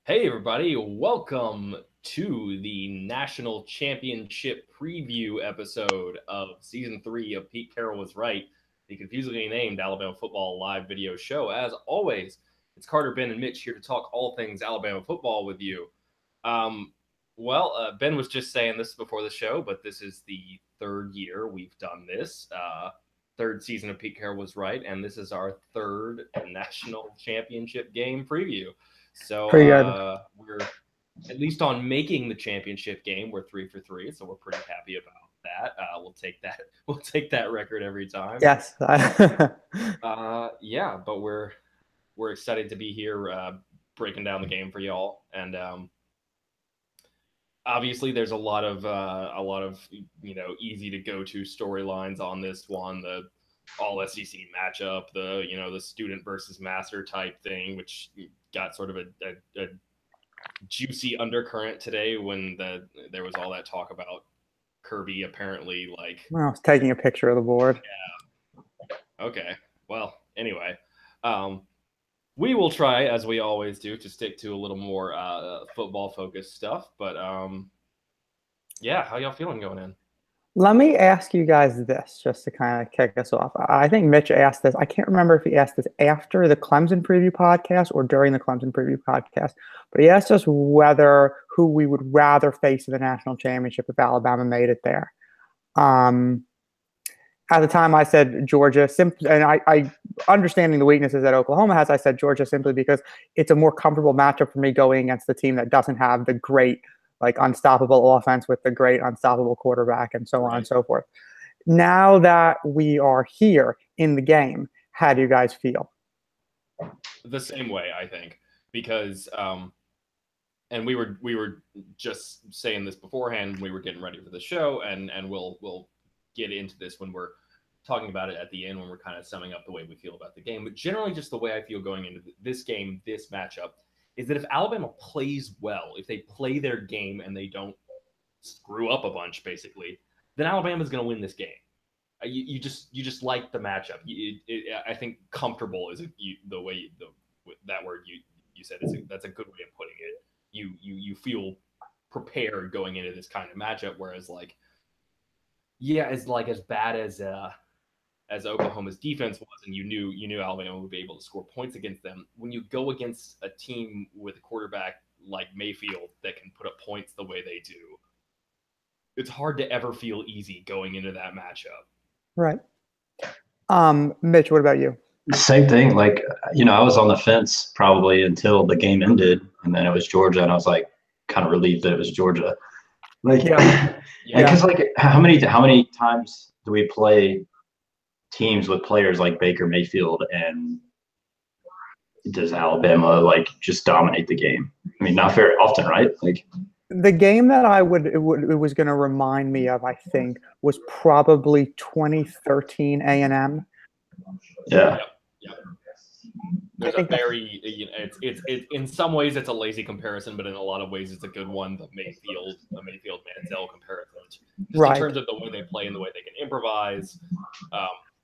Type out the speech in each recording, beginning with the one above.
Hey everybody, welcome to the National Championship preview episode of Season 3 of Pete Carroll Was Right, the confusingly named Alabama football live video show. As always, it's Carter, Ben, and Mitch here to talk all things Alabama football with you. Ben was just saying this before the show, but this is the third year we've done this. Third season of Pete Carroll Was Right, and this is our third National Championship game preview. So Pretty good. we're at least on making the championship game. We're 3 for 3, so we're pretty happy about that. We'll take that. We'll take that record every time. Yes. Yeah, but we're excited to be here breaking down the game for y'all, and obviously there's a lot of easy to go to storylines on this one. The all SEC matchup, the student versus master type thing, which got sort of a juicy undercurrent today when there was all that talk about Kirby apparently I was taking a picture of the board. Yeah. Okay. Well, anyway, we will try, as we always do, to stick to a little more football focused stuff. But yeah, how y'all feeling going in? Let me ask you guys this, just to kind of kick us off. I think Mitch asked this. I can't remember if he asked this after the Clemson preview podcast or during the Clemson preview podcast, but he asked us who we would rather face in the national championship if Alabama made it there. At the time, I said Georgia, and I understanding the weaknesses that Oklahoma has, I said Georgia simply because it's a more comfortable matchup for me going against the team that doesn't have the great, unstoppable offense with the great unstoppable quarterback and so on and so forth. Now that we are here in the game, how do you guys feel? The same way, I think, because and we were just saying this beforehand when we were getting ready for the show, and we'll get into this when we're talking about it at the end, when we're kind of summing up the way we feel about the game. But generally, just the way I feel going into this game, this matchup, is that if Alabama plays well, if they play their game and they don't screw up a bunch, basically, then Alabama's going to win this game. You just like the matchup. I think comfortable is the way that word you said. That's a good way of putting it. You feel prepared going into this kind of matchup, whereas as bad as Oklahoma's defense was, and you knew Alabama would be able to score points against them. When you go against a team with a quarterback like Mayfield that can put up points the way they do, it's hard to ever feel easy going into that matchup. Right. Mitch, what about you? Same thing. I was on the fence probably until the game ended, and then it was Georgia, and I was kind of relieved that it was Georgia. Because how many times do we play teams with players like Baker Mayfield, and does Alabama just dominate the game? I mean, not very often, right? The game that it was going to remind me of, I think, was probably 2013 A&M. Yeah. Yep. There's a very, it's in some ways it's a lazy comparison, but in a lot of ways it's a good one. The Mayfield Manziel comparison, just in terms of the way they play and the way they can improvise,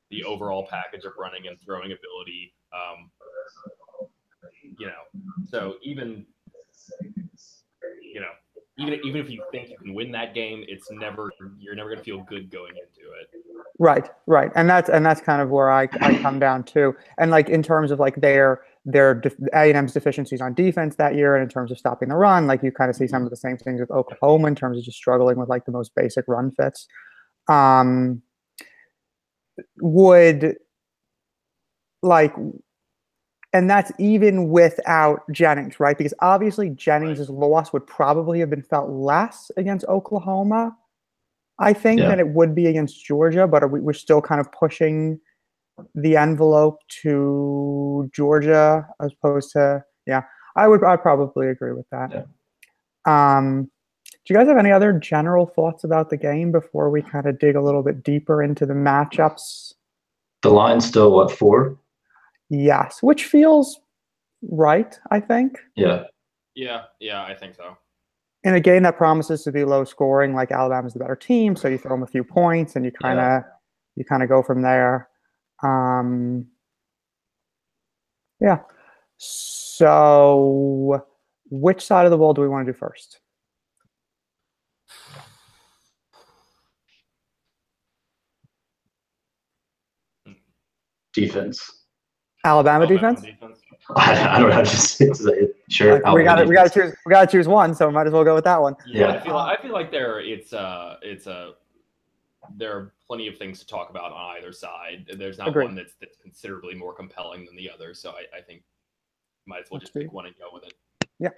the overall package of running and throwing ability. So even if you think you can win that game, you're never going to feel good going into it. Right, and that's kind of where I come down to. And in terms of their A&M's deficiencies on defense that year, and in terms of stopping the run, you kind of see some of the same things with Oklahoma in terms of just struggling with the most basic run fits. And that's even without Jennings, right? Because obviously Jennings' loss would probably have been felt less against Oklahoma, I think, than it would be against Georgia. But we're still kind of pushing the envelope to Georgia as opposed to, I'd probably agree with that. Yeah. Do you guys have any other general thoughts about the game before we kind of dig a little bit deeper into the matchups? The line's still what, 4? Yes, which feels right, I think. Yeah, I think so. In a game that promises to be low scoring, Alabama's the better team, so you throw them a few points and you kind of go from there. So Which side of the ball do we want to do first? Defense. Alabama defense? I don't know. Just sure. We got to choose. We got to choose one, so might as well go with that one. Yeah, I feel like there are plenty of things to talk about on either side. There's not one that's considerably more compelling than the other, so I think might as well just pick one and go with it. Yeah.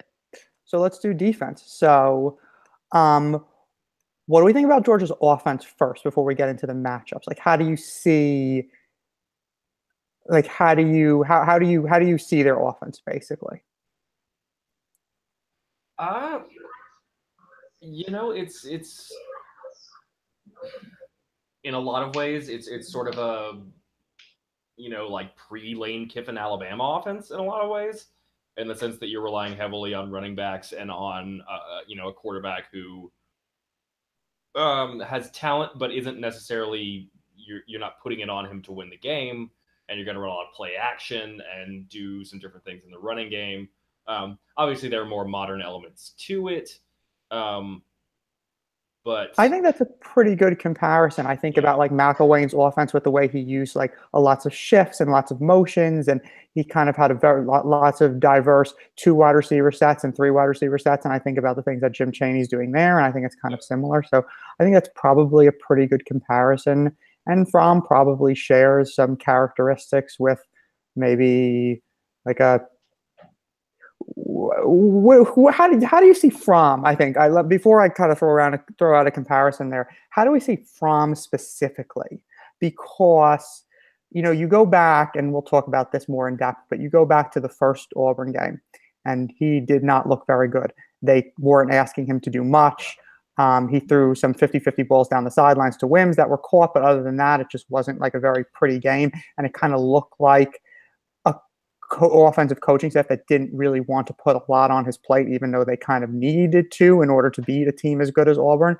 So let's do defense. So, what do we think about Georgia's offense first before we get into the matchups? Like, how do you see? Like, how do you see their offense basically? It's in a lot of ways it's sort of a like pre-Lane Kiffin Alabama offense in a lot of ways, in the sense that you're relying heavily on running backs and on a quarterback who has talent but isn't necessarily you're not putting it on him to win the game, and you're going to run a lot of play action and do some different things in the running game. Obviously there are more modern elements to it, but I think that's a pretty good comparison. I think about like McElwain's offense with the way he used like lots of shifts and lots of motions, and he kind of had lots of diverse 2 wide receiver sets and 3 wide receiver sets. And I think about the things that Jim Chaney's doing there, and I think it's kind of similar. So I think that's probably a pretty good comparison. And Fromm probably shares some characteristics with maybe like a. How do you see Fromm? I think before I kind of throw out a comparison there. How do we see Fromm specifically? Because you go back, and we'll talk about this more in depth, but you go back to the first Auburn game, and he did not look very good. They weren't asking him to do much. He threw some 50-50 balls down the sidelines to Wims that were caught, but other than that, it just wasn't like a very pretty game, and it kind of looked like a offensive coaching staff that didn't really want to put a lot on his plate, even though they kind of needed to in order to beat a team as good as Auburn.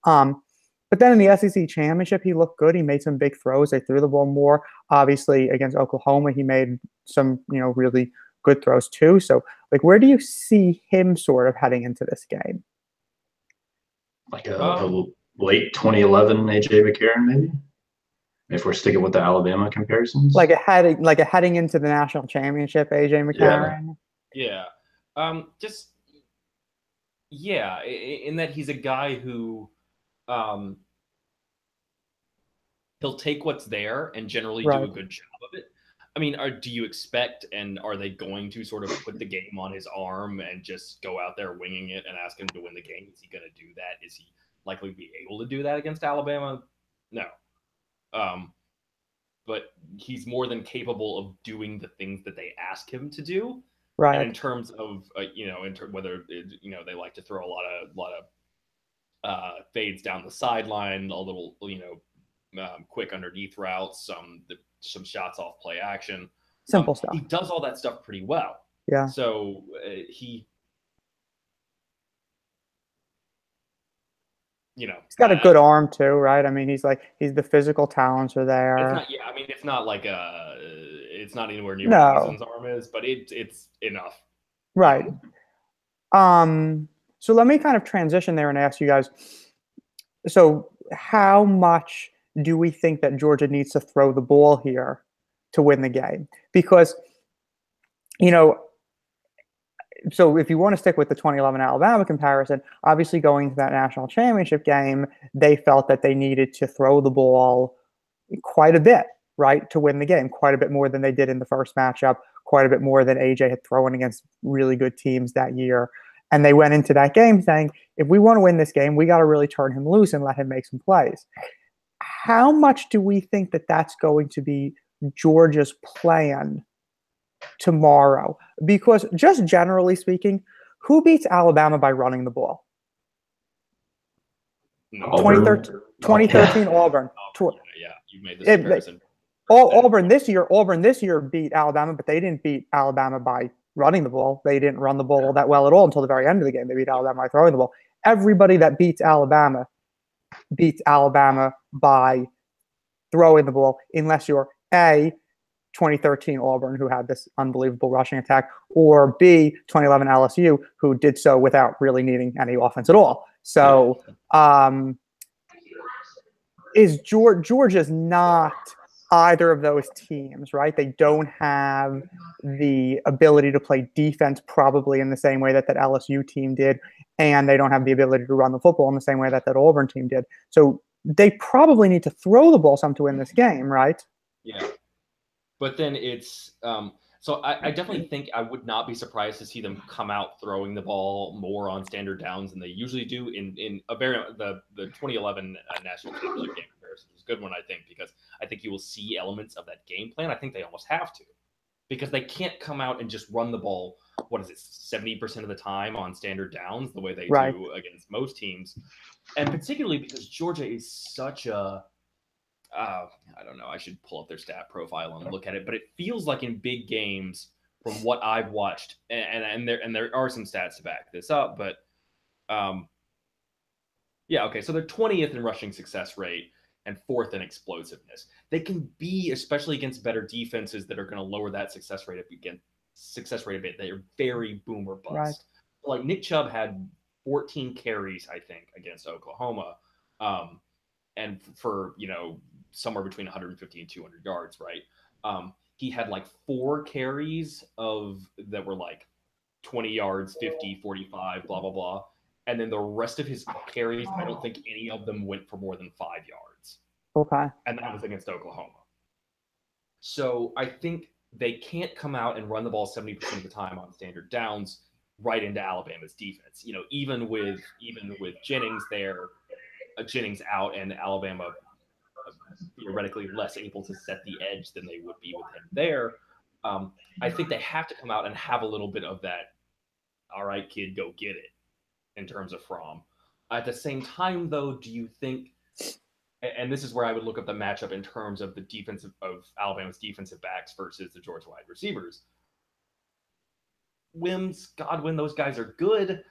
But then in the SEC championship, he looked good. He made some big throws. They threw the ball more. Obviously, against Oklahoma, he made some really good throws too. So, like, where do you see him sort of heading into this game? Like a late 2011 AJ McCarron, maybe, if we're sticking with the Alabama comparisons. Like a heading into the national championship, AJ McCarron. Yeah. In that he's a guy who he'll take what's there and generally do a good job of it. I mean, do you expect, and are they going to sort of put the game on his arm and just go out there winging it and ask him to win the game? Is he going to do that? Is he likely to be able to do that against Alabama? No. But he's more than capable of doing the things that they ask him to do. Right. And in terms of, whether, they like to throw a lot of fades down the sideline, a little, quick underneath routes, some shots off play action. Simple stuff. He does all that stuff pretty well. Yeah. So he's got a good arm too, right? I mean, he's the physical talents are there. It's not like it's not anywhere near what Eason's arm is, but it's enough. Right. So let me kind of transition there and ask you guys. So how much do we think that Georgia needs to throw the ball here to win the game? Because, so if you want to stick with the 2011 Alabama comparison, obviously going to that national championship game, they felt that they needed to throw the ball quite a bit, right, to win the game, quite a bit more than they did in the first matchup, quite a bit more than AJ had thrown against really good teams that year. And they went into that game saying, if we want to win this game, we got to really turn him loose and let him make some plays. How much do we think that that's going to be Georgia's plan tomorrow? Because just generally speaking, who beats Alabama by running the ball? 2013 Auburn. Yeah, you made this comparison. Auburn this year beat Alabama, but they didn't beat Alabama by running the ball. They didn't run the ball that well at all until the very end of the game. They beat Alabama by throwing the ball. Everybody that beats Alabama by throwing the ball, unless you're A, 2013 Auburn, who had this unbelievable rushing attack, or B, 2011 LSU, who did so without really needing any offense at all. So Georgia's not either of those teams, right? They don't have the ability to play defense probably in the same way that LSU team did, and they don't have the ability to run the football in the same way that Auburn team did. So they probably need to throw the ball some to win this game, right? Yeah. But then it's so I definitely think I would not be surprised to see them come out throwing the ball more on standard downs than they usually do in a very the 2011 national championship game comparison is a good one, I think, because I think you will see elements of that game plan. I think they almost have to, because they can't come out and just run the ball, what is it, 70% of the time on standard downs the way they do against most teams. And particularly because Georgia is such a I don't know, I should pull up their stat profile and look at it, but it feels like in big games from what I've watched, and there are some stats to back this up, but yeah, okay, so they're 20th in rushing success rate and 4th in explosiveness. They can be, especially against better defenses that are going to lower that success rate a bit. They are very boom or bust. Right. Like Nick Chubb had 14 carries, I think, against Oklahoma, and for somewhere between 150 and 200 yards, right? He had like 4 carries that were like 20 yards, 50, 45, blah, blah, blah. And then the rest of his carries, I don't think any of them went for more than 5 yards. Okay. And that was against Oklahoma. So I think they can't come out and run the ball 70% of the time on standard downs right into Alabama's defense. Even with Jennings there, Jennings out, and Alabama theoretically less able to set the edge than they would be with him there. I think they have to come out and have a little bit of that, all right, kid, go get it, in terms of Fromm. At the same time, though, do you think, and this is where I would look up the matchup in terms of the defense of Alabama's defensive backs versus the Georgia wide receivers. Wims, Godwin, those guys are good.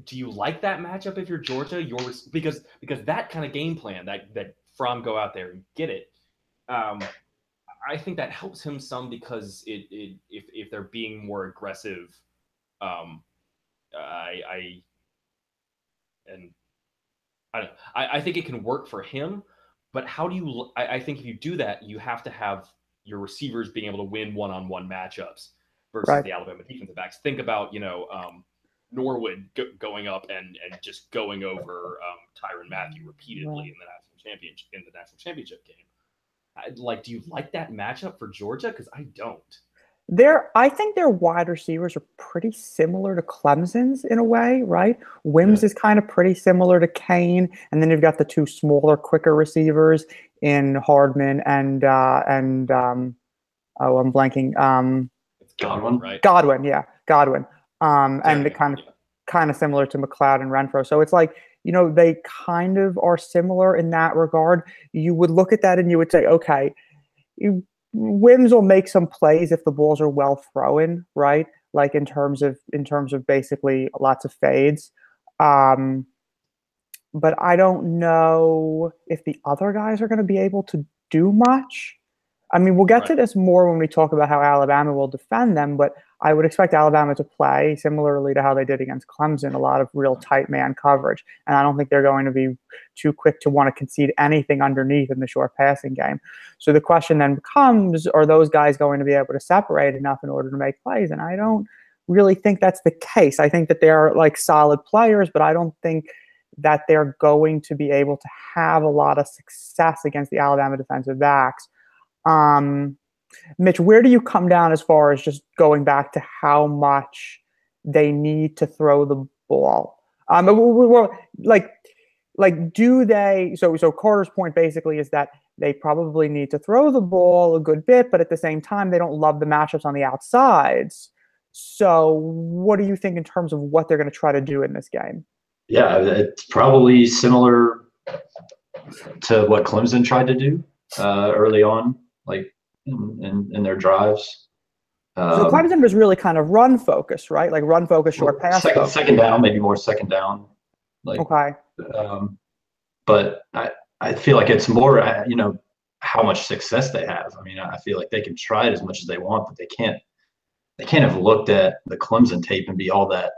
Do you like that matchup if you're Georgia? Because that kind of game plan, that Fromm go out there and get it, I think that helps him some, because if they're being more aggressive, I think it can work for him. But how do you? I think if you do that, you have to have your receivers being able to win one-on-one matchups versus the Alabama defensive backs. Think about Norwood going up and just going over Tyrann Mathieu repeatedly in the national championship game. Do you like that matchup for Georgia? Because I don't. I think their wide receivers are pretty similar to Clemson's in a way, right? Wims is kind of pretty similar to Kane, and then you've got the 2 smaller, quicker receivers in Hardman and I'm blanking. It's Godwin, right? Godwin, yeah, Godwin. And kind of similar to McLeod and Renfro. So it's like, they kind of are similar in that regard. You would look at that and you would say, okay, Wims will make some plays if the balls are well thrown, right? Like in terms of basically lots of fades. But I don't know if the other guys are going to be able to do much. I mean, we'll get to this more when we talk about how Alabama will defend them, but I would expect Alabama to play similarly to how they did against Clemson, a lot of real tight man coverage. And I don't think they're going to be too quick to want to concede anything underneath in the short passing game. So the question then becomes, are those guys going to be able to separate enough in order to make plays? And I don't really think that's the case. I think that they're like solid players, but I don't think that they're going to be able to have a lot of success against the Alabama defensive backs. Mitch, where do you come down as far as just going back to how much they need to throw the ball? Do they? So Carter's point basically is that they probably need to throw the ball a good bit, but at the same time, they don't love the matchups on the outsides. So what do you think in terms of what they're going to try to do in this game? Yeah, it's probably similar to what Clemson tried to do early on, like in their drives. So Clemson was really kind of run focused, right? Like run focused, short pass. Second down, maybe more second down. Okay. But I feel like it's more, how much success they have. I mean, I feel like they can try it as much as they want, but they can't have looked at the Clemson tape and be all that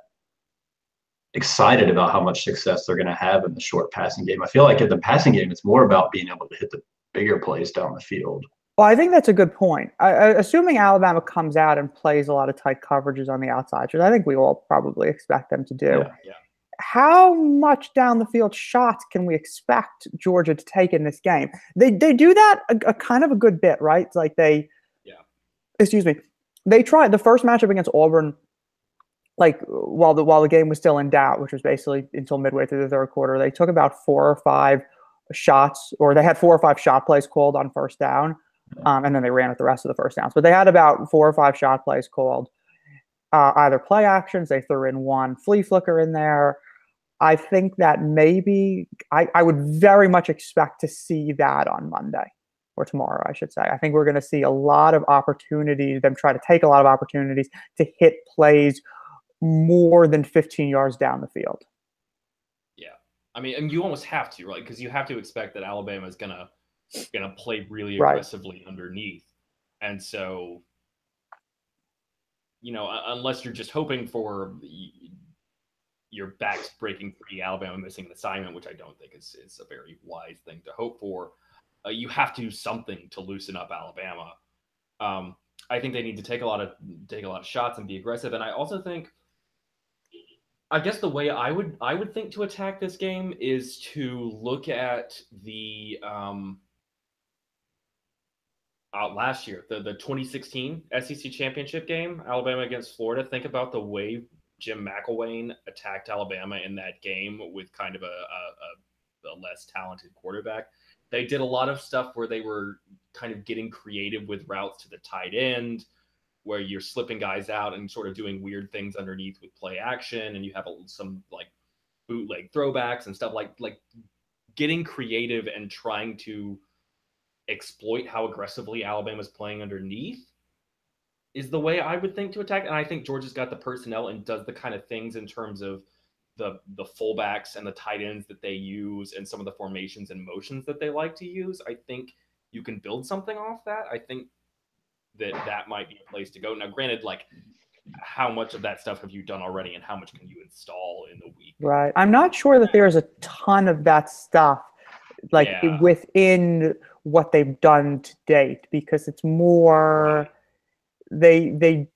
excited about how much success they're going to have in the short passing game. I feel like in the passing game, it's more about being able to hit the bigger plays down the field. Well, I think that's a good point. Assuming Alabama comes out and plays a lot of tight coverages on the outside, which I think we all probably expect them to do. Yeah. How much down the field shots can we expect Georgia to take in this game? They do that a kind of a good bit, right? It's like excuse me, they tried the first matchup against Auburn, like while the game was still in doubt, which was basically until midway through the third quarter. They took about 4 or 5 shots, or they had 4 or 5 shot plays called on first down, and then they ran it the rest of the first downs. But they had about 4 or 5 shot plays called, either play actions. They threw in one flea flicker in there. I think that maybe I would very much expect to see that on Monday or tomorrow, I should say. I think we're going to see a lot of opportunities, them try to take a lot of opportunities to hit plays more than 15 yards down the field. Yeah. I mean, and you almost have to, right? Because you have to expect that Alabama is gonna play really aggressively underneath. And so, unless you're just hoping for your backs breaking free, Alabama missing an assignment, which I don't think is a very wise thing to hope for. You have to do something to loosen up Alabama. I think they need to take a lot of shots and be aggressive. And I also think, I guess the way I would think to attack this game is to look at the last year, the 2016 SEC championship game, Alabama against Florida. Think about the way Jim McElwain attacked Alabama in that game with kind of a less talented quarterback. They did a lot of stuff where they were kind of getting creative with routes to the tight end, where you're slipping guys out and sort of doing weird things underneath with play action, and you have some like bootleg throwbacks and stuff like getting creative and trying to exploit how aggressively Alabama's playing underneath is the way I would think to attack. And I think Georgia's got the personnel and does the kind of things in terms of the fullbacks and the tight ends that they use and some of the formations and motions that they like to use. I think you can build something off that. I think that might be a place to go. Now, granted, like, how much of that stuff have you done already and how much can you install in the week? Right. I'm not sure that there's a ton of that stuff within what they've done to date, because it's more they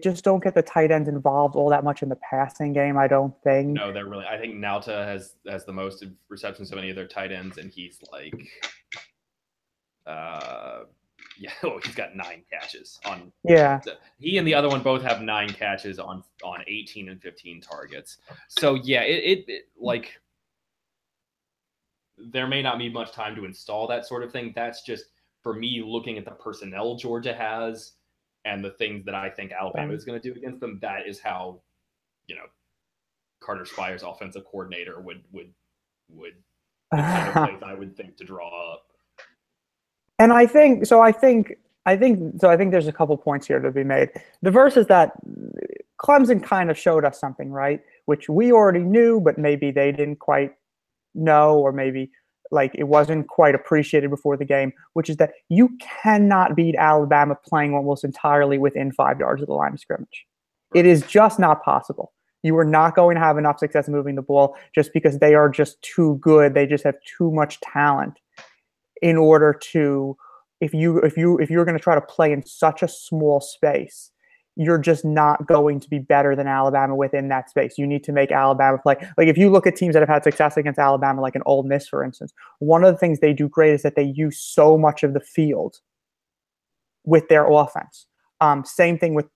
just don't get the tight ends involved all that much in the passing game, I don't think. No, I think Nauta has the most receptions of any of their tight ends, and he's like he's got 9 catches on. Yeah. He and the other one both have 9 catches on 18 and 15 targets. So yeah, it like there may not be much time to install that sort of thing. That's just for me looking at the personnel Georgia has and the things that I think Alabama is going to do against them. That is how, Carter Spire's offensive coordinator would the kind of plays I would think to draw up. And I think there's a couple points here to be made. The first is that Clemson kind of showed us something, right? Which we already knew, but maybe they didn't quite know, or maybe like it wasn't quite appreciated before the game, which is that you cannot beat Alabama playing almost entirely within 5 yards of the line of scrimmage. It is just not possible. You are not going to have enough success moving the ball just because they are just too good. They just have too much talent in order to, if you're going to try to play in such a small space, you're just not going to be better than Alabama within that space. You need to make Alabama play. Like if you look at teams that have had success against Alabama, like an Ole Miss, for instance, one of the things they do great is that they use so much of the field with their offense. Same thing with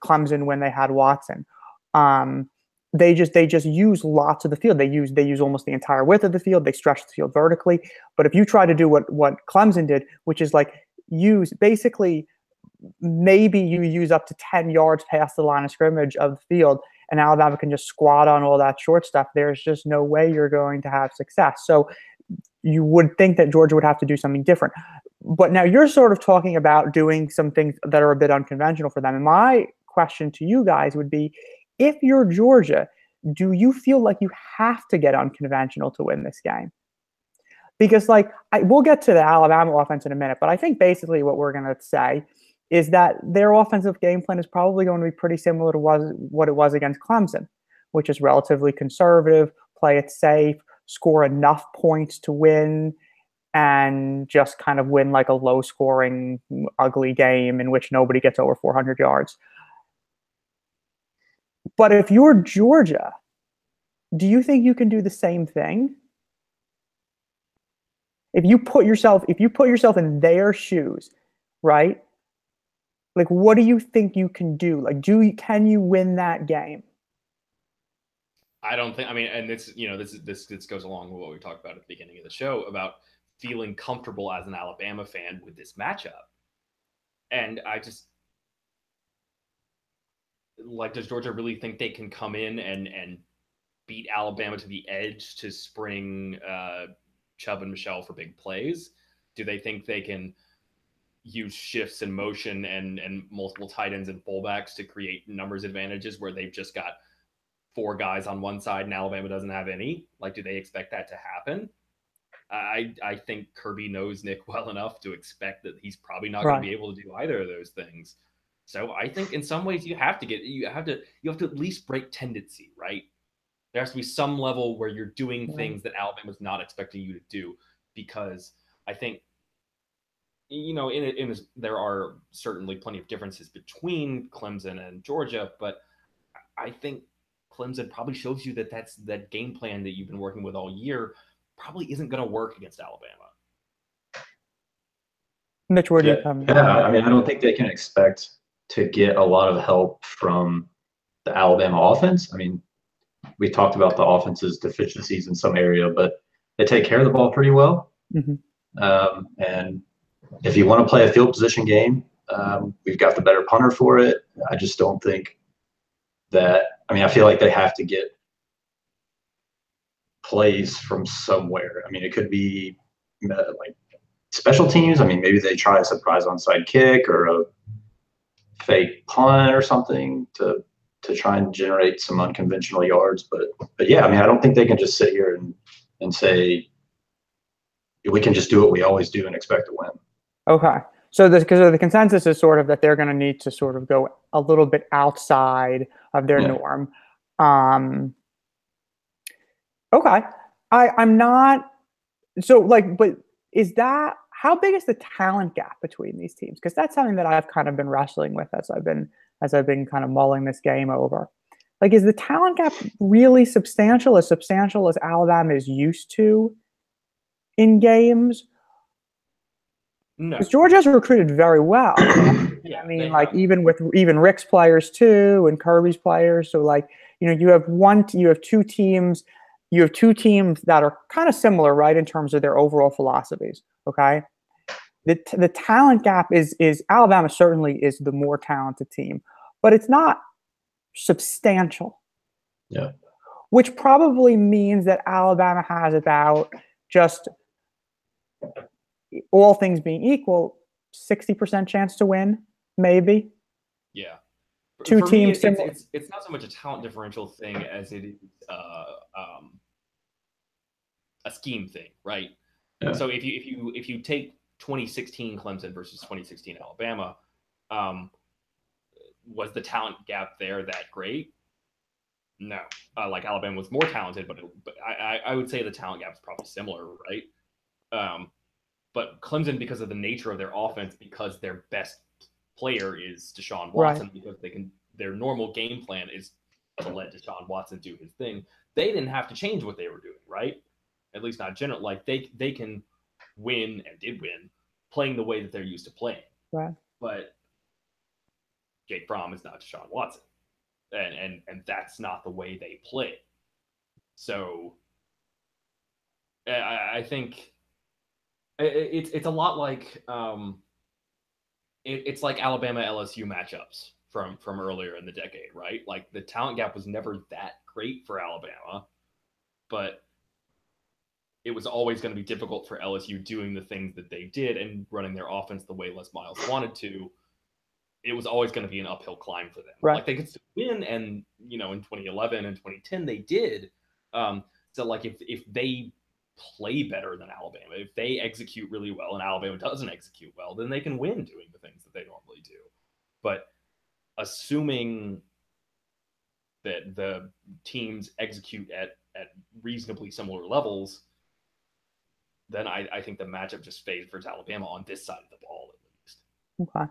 Clemson when they had Watson. They just use lots of the field. They use almost the entire width of the field. They stretch the field vertically. But if you try to do what Clemson did, which is like maybe you use up to 10 yards past the line of scrimmage of the field, and Alabama can just squat on all that short stuff, there's just no way you're going to have success. So you would think that Georgia would have to do something different. But now you're sort of talking about doing some things that are a bit unconventional for them. And my question to you guys would be, if you're Georgia, do you feel like you have to get unconventional to win this game? Because like we'll get to the Alabama offense in a minute, but I think basically what we're going to say is that their offensive game plan is probably going to be pretty similar to what it was against Clemson, which is relatively conservative, play it safe, score enough points to win, and just kind of win like a low-scoring, ugly game in which nobody gets over 400 yards. But if you're Georgia, do you think you can do the same thing? If you put yourself in their shoes, right? Like, what do you think you can do? Like, can you win that game? I don't think. I mean, and this goes along with what we talked about at the beginning of the show about feeling comfortable as an Alabama fan with this matchup. And I just like, does Georgia really think they can come in and beat Alabama to the edge to spring Chubb and Michelle for big plays? Do they think they can use shifts and motion and multiple tight ends and fullbacks to create numbers advantages where they've just got 4 guys on one side and Alabama doesn't have any? Like, do they expect that to happen? I think Kirby knows Nick well enough to expect that he's probably not going to be able to do either of those things. So I think in some ways you have to at least break tendency, right? There has to be some level where you're doing things that Alabama's not expecting you to do, because I think, in this, there are certainly plenty of differences between Clemson and Georgia, but I think Clemson probably shows you that that game plan that you've been working with all year probably isn't going to work against Alabama. Mitch, where do you come? Yeah, I mean, I don't think they can expect to get a lot of help from the Alabama offense. I mean, we talked about the offense's deficiencies in some area, but they take care of the ball pretty well. And if you want to play a field position game, we've got the better punter for it. I just don't think that. I mean, I feel like they have to get plays from somewhere. I mean, it could be like special teams. I mean, maybe they try a surprise onside kick or a fake punt or something to try and generate some unconventional yards. But yeah, I mean, I don't think they can just sit here and say we can just do what we always do and expect to win. Okay. So the consensus is sort of that they're going to need to sort of go a little bit outside of their norm. Okay. I'm not so like, but how big is the talent gap between these teams? Because that's something that I've kind of been wrestling with as I've been kind of mulling this game over. Like, is the talent gap really substantial as Alabama is used to in games? No. Because Georgia's recruited very well. Yeah, I mean, like even Rick's players too, and Kirby's players. So like, you have two teams that are kind of similar, right, in terms of their overall philosophies. Okay, the talent gap is Alabama certainly is the more talented team, but it's not substantial. Yeah, which probably means that Alabama has about, just all things being equal, 60% chance to win, maybe. Yeah. Two teams. It's not so much a talent differential thing as it is a scheme thing, right? Yeah. So if you take 2016 Clemson versus 2016 Alabama, was the talent gap there that great? No. Like, Alabama was more talented, but I would say the talent gap is probably similar, right? But Clemson, because of the nature of their offense, because their best player is Deshaun Watson, right, because their normal game plan is to let Deshaun Watson do his thing. They didn't have to change what they were doing, right? At least not general. Like, they can win, and did win, playing the way that they're used to playing. Right. But Jake Fromm is not Deshaun Watson, and that's not the way they play. So I think it's a lot like it's like Alabama LSU matchups from earlier in the decade, right? Like, the talent gap was never that great for Alabama, but it was always going to be difficult for LSU doing the things that they did and running their offense the way Les Miles wanted to. It was always going to be an uphill climb for them. Right. Like, they could still win, and in 2011 and 2010 they did. So like, if they play better than Alabama. If they execute really well and Alabama doesn't execute well, then they can win doing the things that they normally do. But assuming that the teams execute at reasonably similar levels, then I think the matchup just favors Alabama on this side of the ball at least. Okay.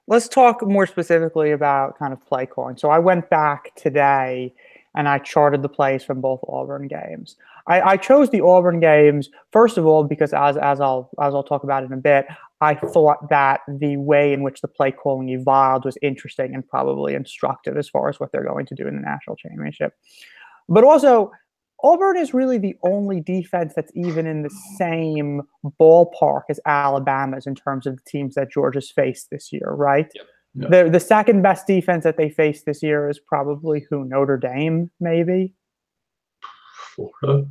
Let's talk more specifically about kind of play calling. So I went back today and I charted the plays from both Auburn games. I chose the Auburn games first of all because as I'll talk about in a bit, I thought that the way in which the play calling evolved was interesting and probably instructive as far as what they're going to do in the national championship. But also, Auburn is really the only defense that's even in the same ballpark as Alabama's in terms of the teams that Georgia's faced this year, right? Yep. Yep. The second best defense that they faced this year is probably who? Notre Dame, maybe? Florida.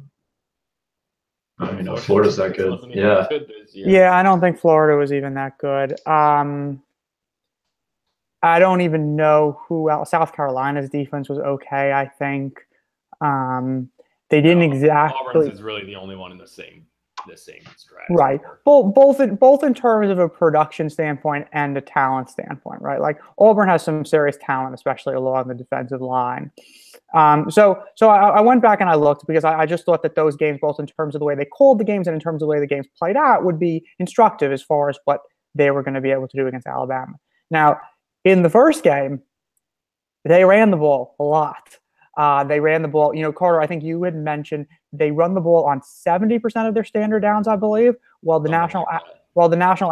I mean, no, Florida's that good. Yeah. Yeah, I don't think Florida was even that good. I don't even know who else. South Carolina's defense was okay, I think. They didn't exactly. Auburn's is really the only one in the same strat. Right. Both in terms of a production standpoint and a talent standpoint, right? Like Auburn has some serious talent, especially along the defensive line. So I went back and I looked because I just thought that those games, both in terms of the way they called the games and in terms of the way the games played out, would be instructive as far as what they were going to be able to do against Alabama. Now, in the first game, they ran the ball a lot. They ran the ball. Carter, I think you had mentioned they run the ball on 70% of their standard downs, I believe, while the national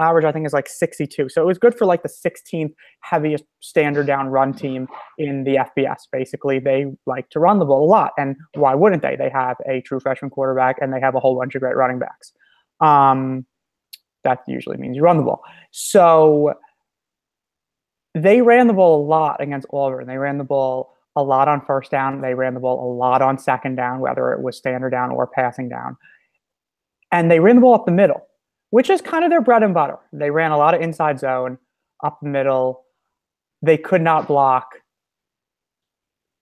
average, I think, is like 62. So it was good for like the 16th heaviest standard down run team in the FBS. Basically, they like to run the ball a lot. And why wouldn't they? They have a true freshman quarterback and they have a whole bunch of great running backs. That usually means you run the ball. So they ran the ball a lot against Auburn. They ran the ball a lot on first down. They ran the ball a lot on second down, whether it was standard down or passing down. And they ran the ball up the middle, which is kind of their bread and butter. They ran a lot of inside zone up the middle. They could not block.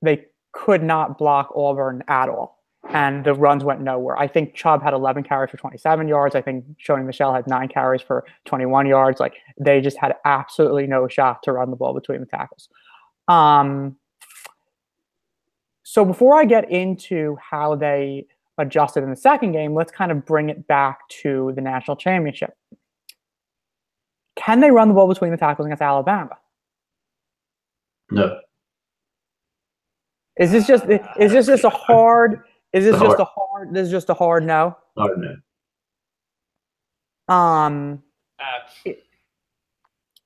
They could not block Auburn at all. And the runs went nowhere. I think Chubb had 11 carries for 27 yards. I think Shoney Michel had 9 carries for 21 yards. Like they just had absolutely no shot to run the ball between the tackles. So before I get into how they adjusted in the second game, let's kind of bring it back to the national championship. Can they run the ball between the tackles against Alabama? No. Is this just a hard no? Hard no.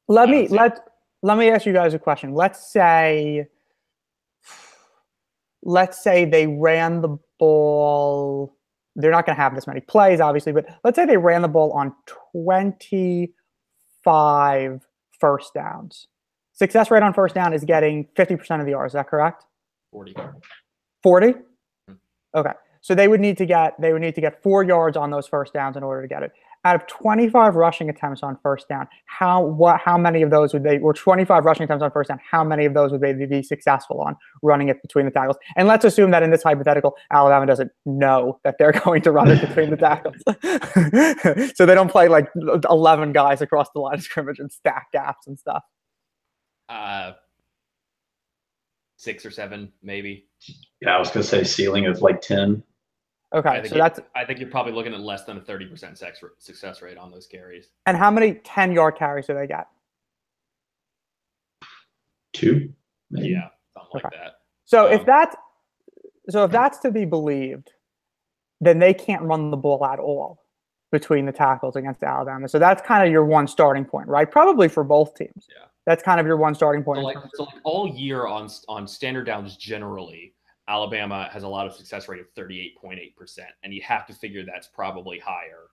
Let me ask you guys a question. Let's say they ran the ball. They're not going to have this many plays, obviously, but let's say they ran the ball on 25 first downs. Success rate on first down is getting 50% of the yards. Is that correct? 40. 40? Okay. So they would need to get 4 yards on those first downs in order to get it. Out of 25 rushing attempts on first down, how many of those would they, or 25 rushing attempts on first down, how many of those would they be successful on running it between the tackles? And let's assume that in this hypothetical, Alabama doesn't know that they're going to run it between the tackles. So they don't play like 11 guys across the line of scrimmage and stack gaps and stuff. 6 or 7, maybe. Yeah, I was going to say ceiling of like 10. Okay, I think you're probably looking at less than a 30% success rate on those carries. And how many 10-yard carries do they get? 2, maybe. Yeah, something like that. So if that's to be believed, then they can't run the ball at all between the tackles against Alabama. So that's kind of your one starting point, right? Probably for both teams. Yeah. That's kind of your one starting point. So like all year on standard downs generally, Alabama has a lot of success rate of 38.8%, and you have to figure that's probably higher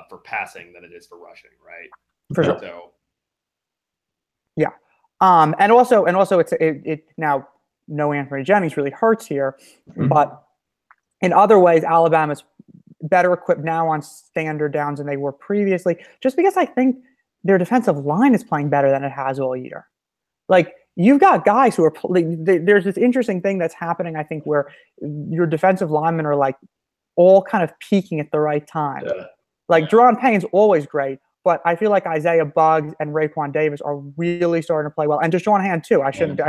for passing than it is for rushing, right? For sure. So, yeah, and also it now no Anthony Jennings really hurts here, but in other ways, Alabama's better equipped now on standard downs than they were previously, just because I think their defensive line is playing better than it has all year. Like you've got guys who are there's this interesting thing that's happening, I think, where your defensive linemen are like all kind of peaking at the right time. Yeah. Like Deron Payne's always great, but I feel like Isaiah Buggs and Raekwon Davis are really starting to play well, and Deshaun Hand too. I can't.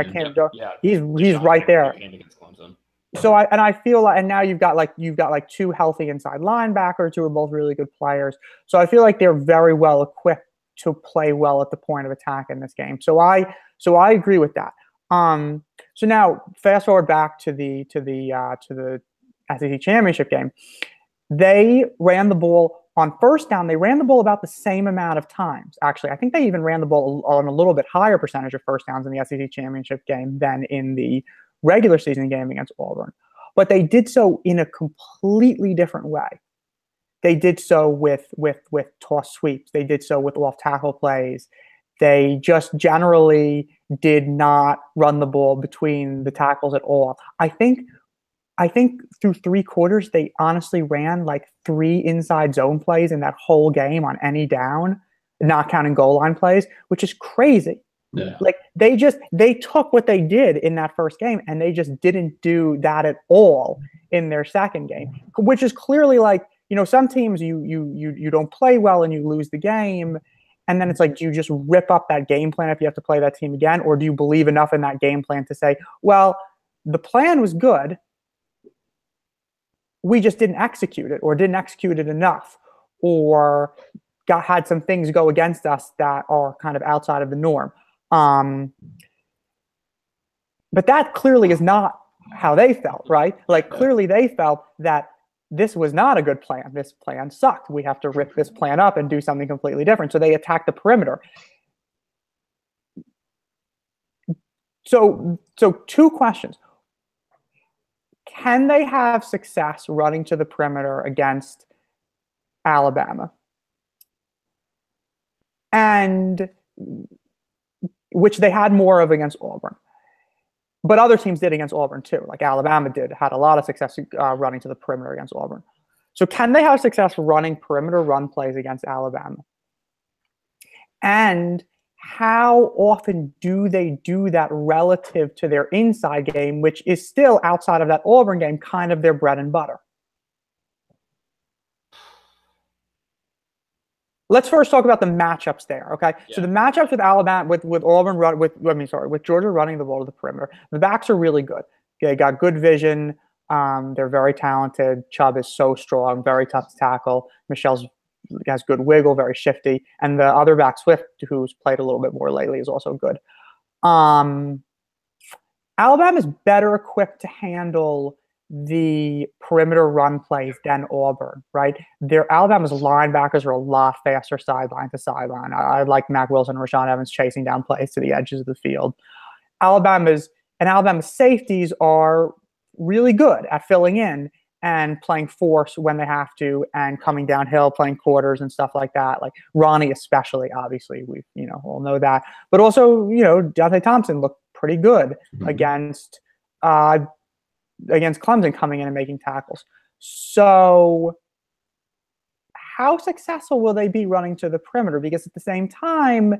Yeah, he's Deshaun right there. against Clemson. So I feel like, and now you've got like two healthy inside linebackers who are both really good players. So I feel like they're very well equipped to play well at the point of attack in this game. So I agree with that. So now fast forward back to the SEC championship game. They ran the ball on first down. They ran the ball about the same amount of times. Actually, I think they even ran the ball on a little bit higher percentage of first downs in the SEC championship game than in the regular season game against Auburn. But they did so in a completely different way. They did so with toss sweeps. They did so with off tackle plays. They just generally did not run the ball between the tackles at all. I think through 3 quarters, they honestly ran like 3 inside zone plays in that whole game on any down, not counting goal line plays, which is crazy. Yeah. Like they took what they did in that first game and they just didn't do that at all in their second game, which is clearly like, some teams you don't play well and you lose the game. And then it's like, do you just rip up that game plan if you have to play that team again? Or do you believe enough in that game plan to say, well, the plan was good, we just didn't execute it, or didn't execute it enough, or had some things go against us that are kind of outside of the norm. But that clearly is not how they felt, right? Like clearly they felt that this was not a good plan. This plan sucked. We have to rip this plan up and do something completely different. So they attacked the perimeter. So 2 questions. Can they have success running to the perimeter against Alabama? And which they had more of against Auburn. But other teams did against Auburn too. Like Alabama had a lot of success running to the perimeter against Auburn. So can they have success running perimeter run plays against Alabama? And how often do they do that relative to their inside game, which is still outside of that Auburn game, kind of their bread and butter? Let's first talk about the matchups there, okay? Yeah. So the matchups with Alabama, with Auburn, with Georgia running the ball to the perimeter, the backs are really good. They got good vision. They're very talented. Chubb is so strong, very tough to tackle. Michelle's has good wiggle, very shifty. And the other back, Swift, who's played a little bit more lately, is also good. Alabama's better equipped to handle the perimeter run plays than Auburn, right? Alabama's linebackers are a lot faster sideline to sideline. I like Mac Wilson and Rashaan Evans chasing down plays to the edges of the field. Alabama's safeties are really good at filling in and playing force when they have to, and coming downhill, playing quarters and stuff like that. Like Ronnie, especially, obviously, we all know that. But also, Deontay Thompson looked pretty good against Clemson, coming in and making tackles. So how successful will they be running to the perimeter? Because at the same time,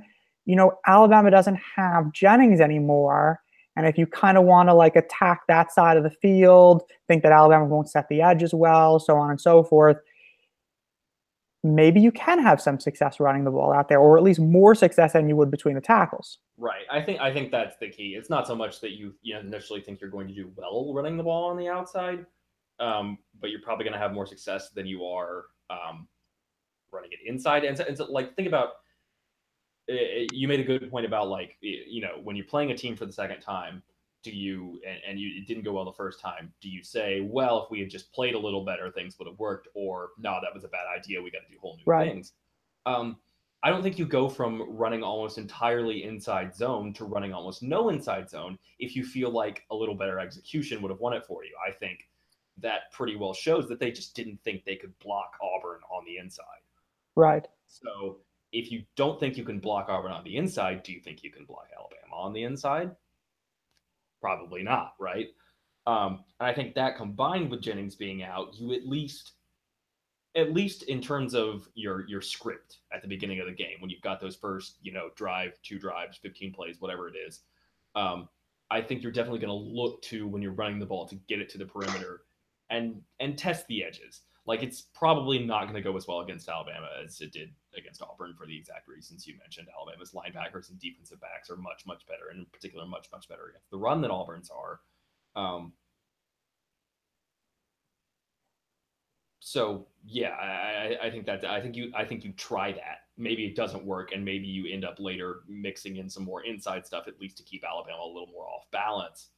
Alabama doesn't have Jennings anymore. And if you kind of want to like attack that side of the field, think that Alabama won't set the edge as well, so on and so forth, maybe you can have some success running the ball out there, or at least more success than you would between the tackles. Right. I think that's the key. It's not so much that you initially think you're going to do well running the ball on the outside, but you're probably going to have more success than you are running it inside. And so, like, think about, you made a good point about, like, when you're playing a team for the second time, it didn't go well the first time, do you say, well, if we had just played a little better, things would have worked, or no, that was a bad idea, we got to do whole new things. I don't think you go from running almost entirely inside zone to running almost no inside zone if you feel like a little better execution would have won it for you. I think that pretty well shows that they just didn't think they could block Auburn on the inside. Right. So if you don't think you can block Auburn on the inside, do you think you can block Alabama on the inside? Probably not, right? And I think that combined with Jennings being out, you at least in terms of your script at the beginning of the game, when you've got those first, drive, 2 drives, 15 plays, whatever it is, I think you're definitely going to look to, when you're running the ball, to get it to the perimeter and test the edges. Like, it's probably not going to go as well against Alabama as it did against Auburn, for the exact reasons you mentioned. Alabama's linebackers and defensive backs are much, much better, and in particular, much, much better against the run than Auburn's are. So yeah, I think you try that. Maybe it doesn't work, and maybe you end up later mixing in some more inside stuff, at least to keep Alabama a little more off balance.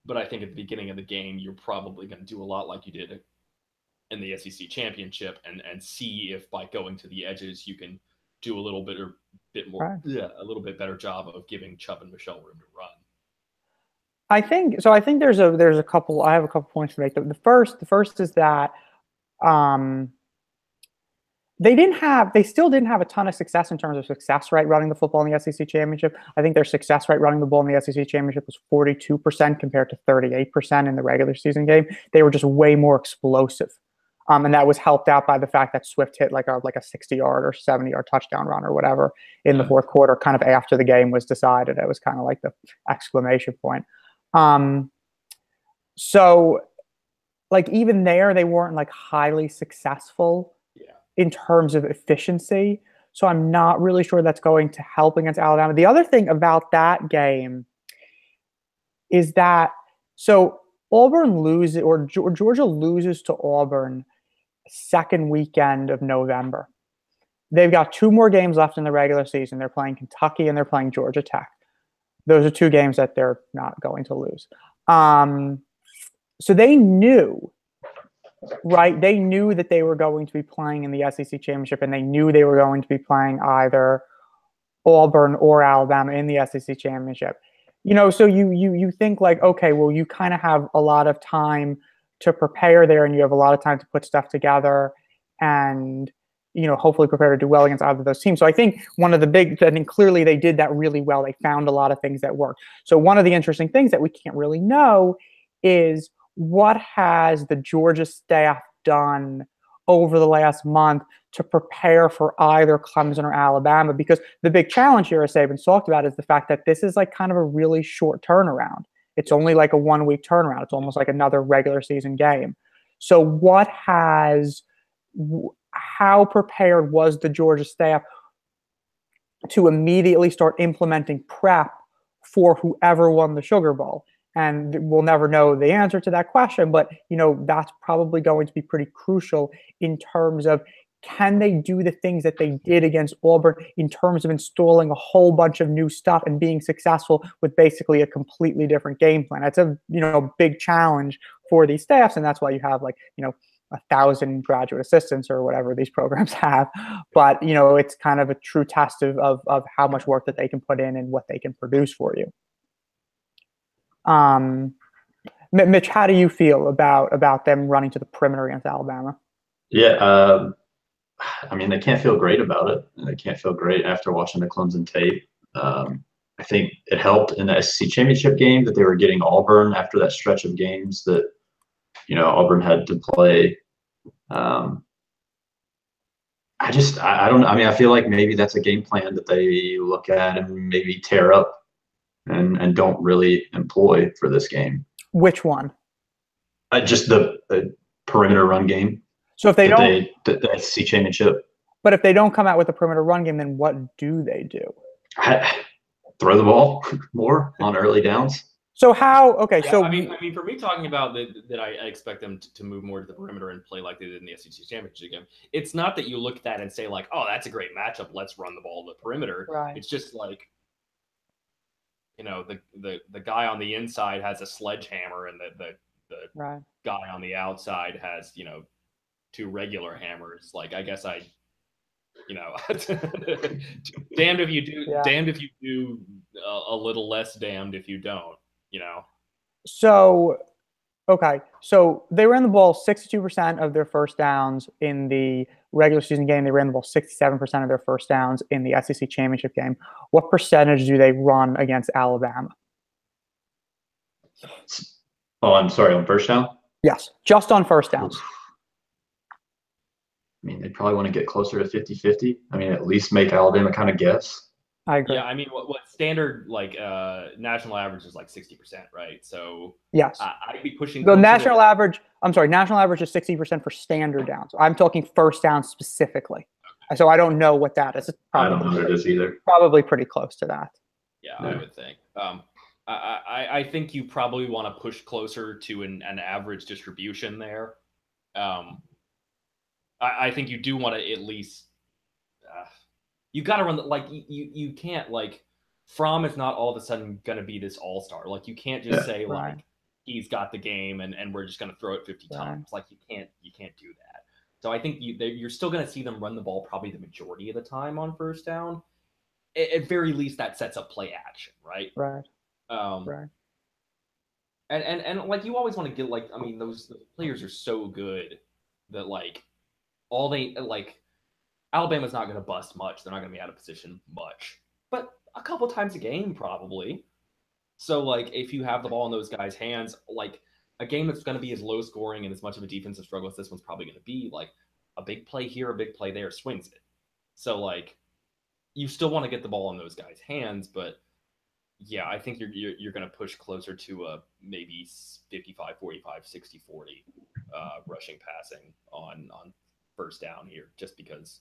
But I think at the beginning of the game, you're probably going to do a lot like you did in the SEC championship, and see if by going to the edges you can do a little bit a little bit better job of giving Chubb and Michelle room to run. I think so. I think there's a couple. I have a couple points to make. The first is that they still didn't have a ton of success in terms of success rate running the football in the SEC championship. I think their success rate running the ball in the SEC championship was 42% compared to 38% in the regular season game. They were just way more explosive. And that was helped out by the fact that Swift hit like a 60-yard or 70-yard touchdown run or whatever in the fourth quarter, kind of after the game was decided. It was kind of like the exclamation point. So like even there, they weren't like highly successful in terms of efficiency. So I'm not really sure that's going to help against Alabama. The other thing about that game is that, so Auburn loses, or Georgia loses to Auburn second weekend of November. They've got 2 more games left in the regular season. They're playing Kentucky and they're playing Georgia Tech. Those are 2 games that they're not going to lose. So they knew, right? They knew that they were going to be playing in the SEC championship, and they knew they were going to be playing either Auburn or Alabama in the SEC championship. You know, so you think like, okay, well, you kind of have a lot of time to prepare there, and you have a lot of time to put stuff together and, you know, hopefully prepare to do well against either of those teams. So I think I think clearly they did that really well. They found a lot of things that worked. So one of the interesting things that we can't really know is, what has the Georgia staff done over the last month to prepare for either Clemson or Alabama? Because the big challenge here, as Saban's talked about, is the fact that this is like kind of a really short turnaround. It's only like a 1-week turnaround. It's almost like another regular season game. So how prepared was the Georgia staff to immediately start implementing prep for whoever won the Sugar Bowl? And we'll never know the answer to that question, but you know, that's probably going to be pretty crucial in terms of, can they do the things that they did against Auburn in terms of installing a whole bunch of new stuff and being successful with basically a completely different game plan? That's a, you know, big challenge for these staffs, and that's why you have like, you know, 1,000 graduate assistants or whatever these programs have. But you know, it's kind of a true test of how much work that they can put in and what they can produce for you. Mitch, how do you feel about them running to the perimeter against Alabama? Yeah, I mean, they can't feel great about it. They can't feel great after watching the Clemson tape. I think it helped in the SEC championship game that they were getting Auburn after that stretch of games that, you know, Auburn had to play. I don't know. I mean, I feel like maybe that's a game plan that they look at and maybe tear up and don't really employ for this game. Which one? Just the perimeter run game. So if they don't, the SEC championship. But if they don't come out with a perimeter run game, then what do they do? Throw the ball more on early downs. So how? Okay, yeah, so I mean, for me, talking about that, I expect them to move more to the perimeter and play like they did in the SEC championship game. It's not that you look at that and say like, "Oh, that's a great matchup. Let's run the ball to the perimeter." Right. It's just like, you know, the guy on the inside has a sledgehammer, and the right. guy on the outside has, you know, 2 regular hammers. Like, I guess you know, damned if you do, yeah. Damned if you do, a little less damned if you don't, you know. So, okay, so they ran the ball 62% of their first downs in the regular season game. They ran the ball 67% of their first downs in the SEC championship game. What percentage do they run against Alabama? Oh, I'm sorry, on first down? Yes, just on first downs. I mean, they probably want to get closer to 50-50. I mean, at least make Alabama kind of guess. I agree. Yeah, I mean, what standard like national average is like 60%, right? So Yes. I'd be pushing The closer national to, average, I'm sorry, national average is 60% for standard downs. I'm talking first down specifically. So I don't know what that is. It's I don't know what it is either. probably pretty close to that. yeah, I would think. I think you probably want to push closer to an average distribution there. I think you do want to at least you got to run like you can't like Fromm is not all of a sudden going to be this all-star. Like you can't just say Right. like he's got the game and we're just going to throw it 50 times. Like you can't do that. So I think you're still going to see them run the ball probably the majority of the time on first down. At very least that sets up play action, right? Right. Right. And like you always want to get like I mean those players are so good that like all they like Alabama's not going to bust much. They're not going to be out of position much, but a couple times a game probably. So like if you have the ball in those guys' hands, like a game that's going to be as low scoring and as much of a defensive struggle as this one's probably going to be, like a big play here, a big play there swings it. So like you still want to get the ball in those guys' hands, but yeah, I think you're going to push closer to a maybe 55, 45, 60, 40 rushing passing on first down here, just because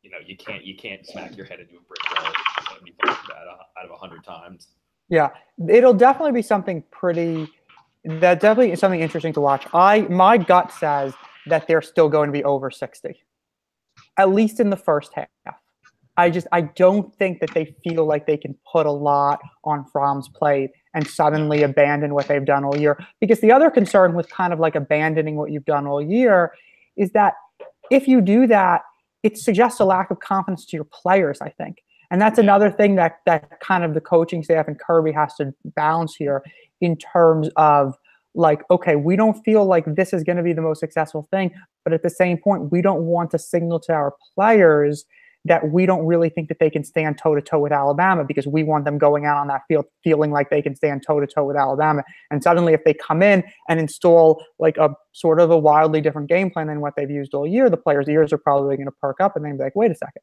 you know you can't smack your head into a brick wall 75 out of 100 times. Yeah, it'll definitely be something pretty. That definitely is something interesting to watch. My gut says that they're still going to be over 60, at least in the first half. I don't think that they feel like they can put a lot on Fromm's plate and suddenly abandon what they've done all year. Because the other concern with kind of like abandoning what you've done all year is that if you do that, it suggests a lack of confidence to your players, I think. And that's another thing that kind of the coaching staff and Kirby has to balance here in terms of like, okay, we don't feel like this is going to be the most successful thing, but at the same point, we don't want to signal to our players that we don't really think that they can stand toe-to-toe with Alabama because we want them going out on that field feeling like they can stand toe-to-toe with Alabama. And suddenly if they come in and install like a sort of a wildly different game plan than what they've used all year, the players' ears are probably going to perk up and they'll be like, wait a second.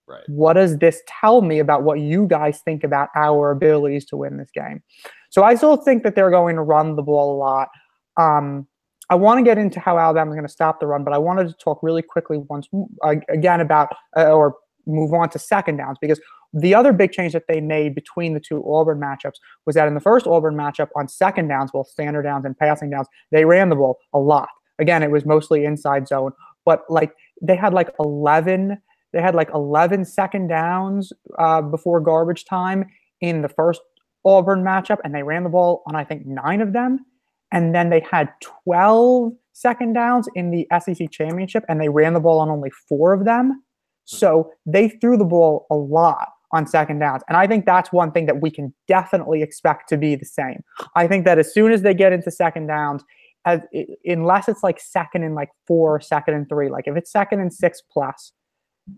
Right. What does this tell me about what you guys think about our abilities to win this game? So I still think that they're going to run the ball a lot. I want to get into how Alabama's going to stop the run, but I wanted to talk really quickly once again about or move on to second downs, because the other big change that they made between the two Auburn matchups was that in the first Auburn matchup on second downs, both standard downs and passing downs, they ran the ball a lot. Again, it was mostly inside zone, but like they had like 11 second downs before garbage time in the first Auburn matchup, and they ran the ball on I think 9 of them. And then they had 12 second downs in the SEC championship, and they ran the ball on only 4 of them. So they threw the ball a lot on second downs. And I think that's one thing that we can definitely expect to be the same. I think that as soon as they get into second downs, unless it's like second and like 4, second and 3, like if it's second and 6 plus,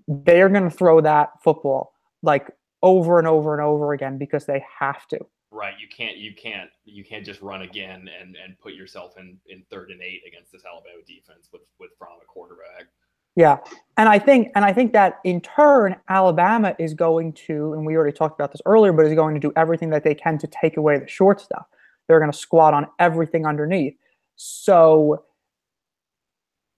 they're going to throw that football like over and over and over again because they have to. Right, you can't just run again and put yourself in 3rd and 8 against this Alabama defense with Fromm a quarterback. Yeah, and I think that in turn Alabama is going to, and we already talked about this earlier, but is going to do everything that they can to take away the short stuff. They're going to squat on everything underneath. So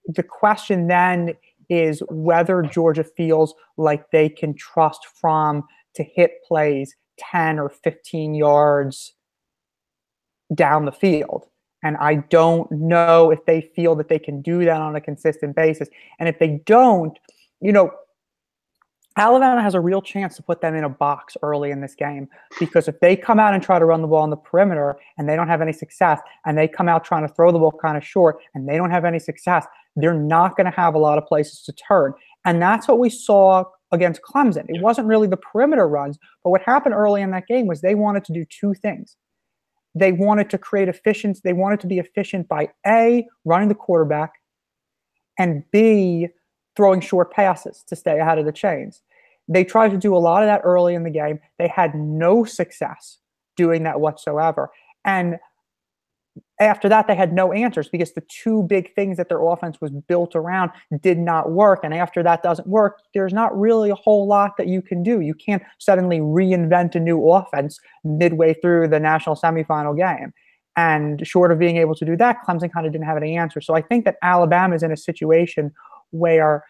the question then is whether Georgia feels like they can trust Fromm to hit plays 10 or 15 yards down the field. And I don't know if they feel that they can do that on a consistent basis. And if they don't, you know, Alabama has a real chance to put them in a box early in this game, because if they come out and try to run the ball on the perimeter and they don't have any success, and they come out trying to throw the ball kind of short and they don't have any success, they're not going to have a lot of places to turn. And that's what we saw against Clemson. It wasn't really the perimeter runs, but what happened early in that game was they wanted to do 2 things. They wanted to create efficiency. They wanted to be efficient by A, running the quarterback, and B, throwing short passes to stay ahead of the chains. They tried to do a lot of that early in the game. They had no success doing that whatsoever. And after that, they had no answers because the two big things that their offense was built around did not work. And after that doesn't work, there's not really a whole lot that you can do. You can't suddenly reinvent a new offense midway through the national semifinal game. And short of being able to do that, Clemson kind of didn't have any answers. So I think that Alabama is in a situation where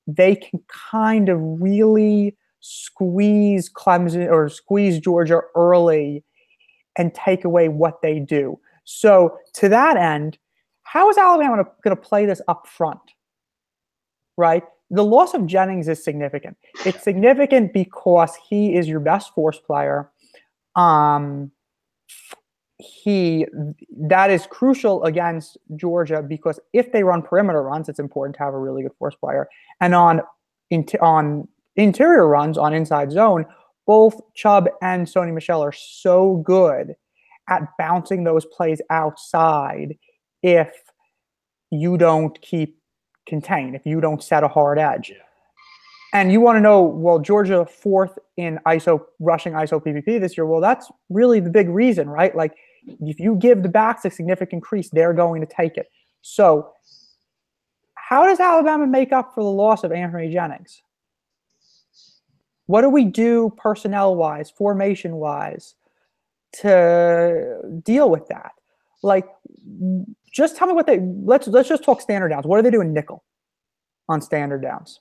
they can kind of really squeeze Clemson or squeeze Georgia early and take away what they do. So to that end, how is Alabama going to play this up front? Right? The loss of Jennings is significant. It's significant because he is your best force player. That is crucial against Georgia because if they run perimeter runs, it's important to have a really good force player. And on interior runs, on inside zone, both Chubb and Sony Michel are so good at bouncing those plays outside if you don't keep contained, if you don't set a hard edge. Yeah. And you want to know, well, Georgia fourth in rushing ISO PPP this year. Well, that's really the big reason, right? Like if you give the backs a significant crease, they're going to take it. So how does Alabama make up for the loss of Anthony Jennings? What do we do personnel-wise, formation-wise, to deal with that? Like, just tell me what let's just talk standard downs. What do they do in nickel on standard downs?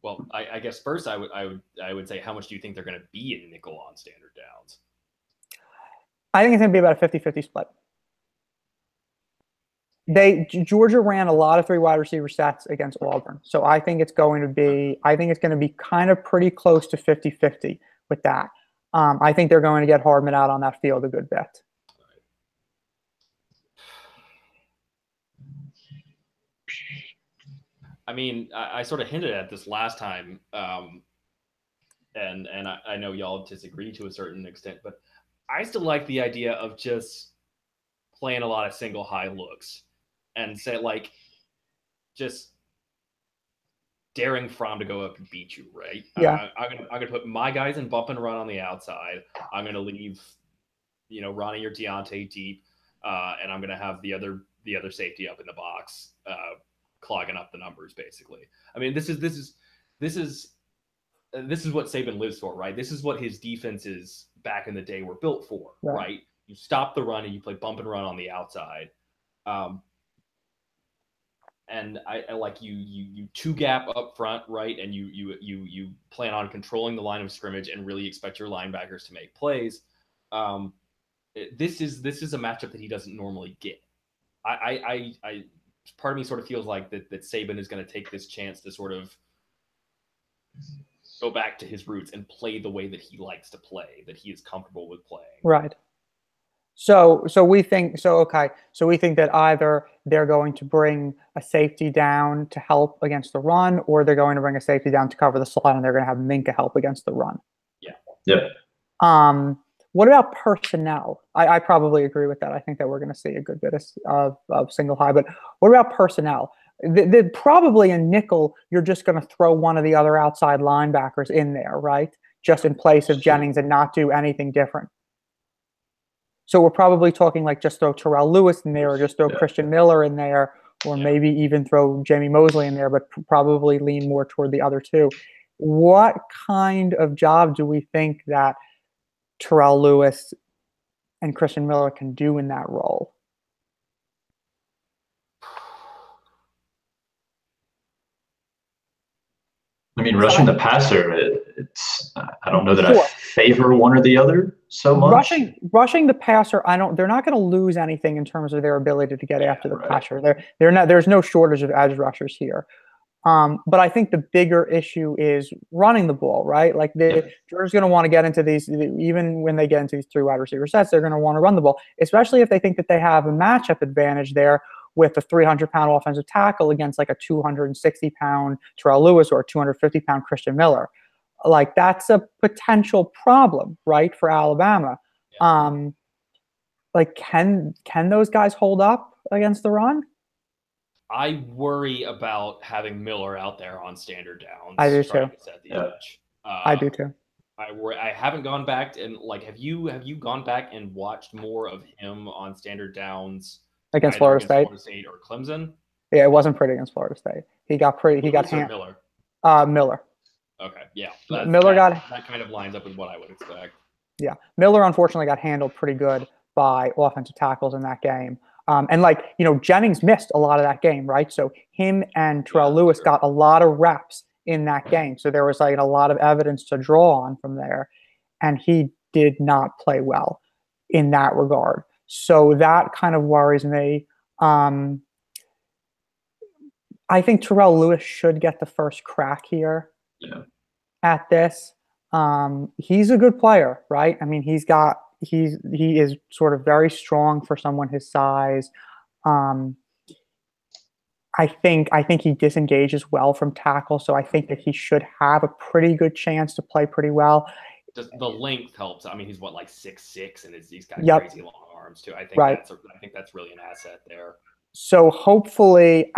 Well, I guess first I would say, how much do you think they're going to be in nickel on standard downs? I think it's going to be about a 50-50 split. Georgia ran a lot of 3 wide receiver sets against Auburn. So I think it's going to be kind of pretty close to 50-50 with that. I think they're going to get Hardman out on that field a good bit. I mean, I sort of hinted at this last time, and I know y'all disagree to a certain extent, but I still like the idea of just playing a lot of single high looks and say, like, just daring Fromm to go up and beat you, right? Yeah. I'm gonna put my guys in bump and run on the outside. I'm gonna leave, Ronnie or Deontay deep, and I'm gonna have the other safety up in the box, clogging up the numbers, basically. I mean, this is what Saban lives for, right? This is what his defenses back in the day were built for, right? You stop the run and you play bump and run on the outside. And I like you two gap up front, right? And you plan on controlling the line of scrimmage and really expect your linebackers to make plays. This is a matchup that he doesn't normally get. Part of me sort of feels like that Saban is going to take this chance to sort of go back to his roots and play the way that he likes to play, that he is comfortable with playing. Right. So we think that either they're going to bring a safety down to help against the run, or they're going to bring a safety down to cover the slot, and they're going to have Minka help against the run. Yeah. Yeah. What about personnel? I probably agree with that. I think that we're going to see a good bit of single high. But what about personnel? Probably in nickel, you're just going to throw one of the other outside linebackers in there, right? Just in place of Jennings and not do anything different. So we're probably talking like just throw Terrell Lewis in there, or just throw Christian Miller in there, or maybe even throw Jamie Mosley in there, but probably lean more toward the other two. What kind of job do we think that Terrell Lewis and Christian Miller can do in that role? I mean, rushing the passer, I don't know that I favor one or the other so much. Rushing the passer, they're not going to lose anything in terms of their ability to get after the passer. There's no shortage of edge rushers here. But I think the bigger issue is running the ball, right? Like Georgia's going to want to get into these, even when they get into these 3 wide receiver sets, they're going to want to run the ball, especially if they think that they have a matchup advantage there with a 300-pound offensive tackle against like a 260-pound Terrell Lewis or a 250-pound Christian Miller. Like that's a potential problem, right, for Alabama. Yeah. Like can those guys hold up against the run? I worry about having Miller out there on standard downs. I do too. To set the edge. I do too. I haven't gone back and have you gone back and watched more of him on standard downs against either Florida State. Florida State or Clemson? Yeah, it wasn't pretty against Florida State. He got Miller. Miller. Okay, yeah, that kind of lines up with what I would expect. Yeah, Miller unfortunately got handled pretty good by offensive tackles in that game. And Jennings missed a lot of that game, right? So him and Terrell Lewis got a lot of reps in that game. So there was a lot of evidence to draw on from there. And he did not play well in that regard. So that kind of worries me. I think Terrell Lewis should get the first crack here at this. He's a good player, right? I mean, he is sort of very strong for someone his size. I think he disengages well from tackle, so I think that he should have a pretty good chance to play pretty well. Just the length helps. I mean, he's 6'6", and he's got crazy long arms too. I think that's really an asset there. So hopefully,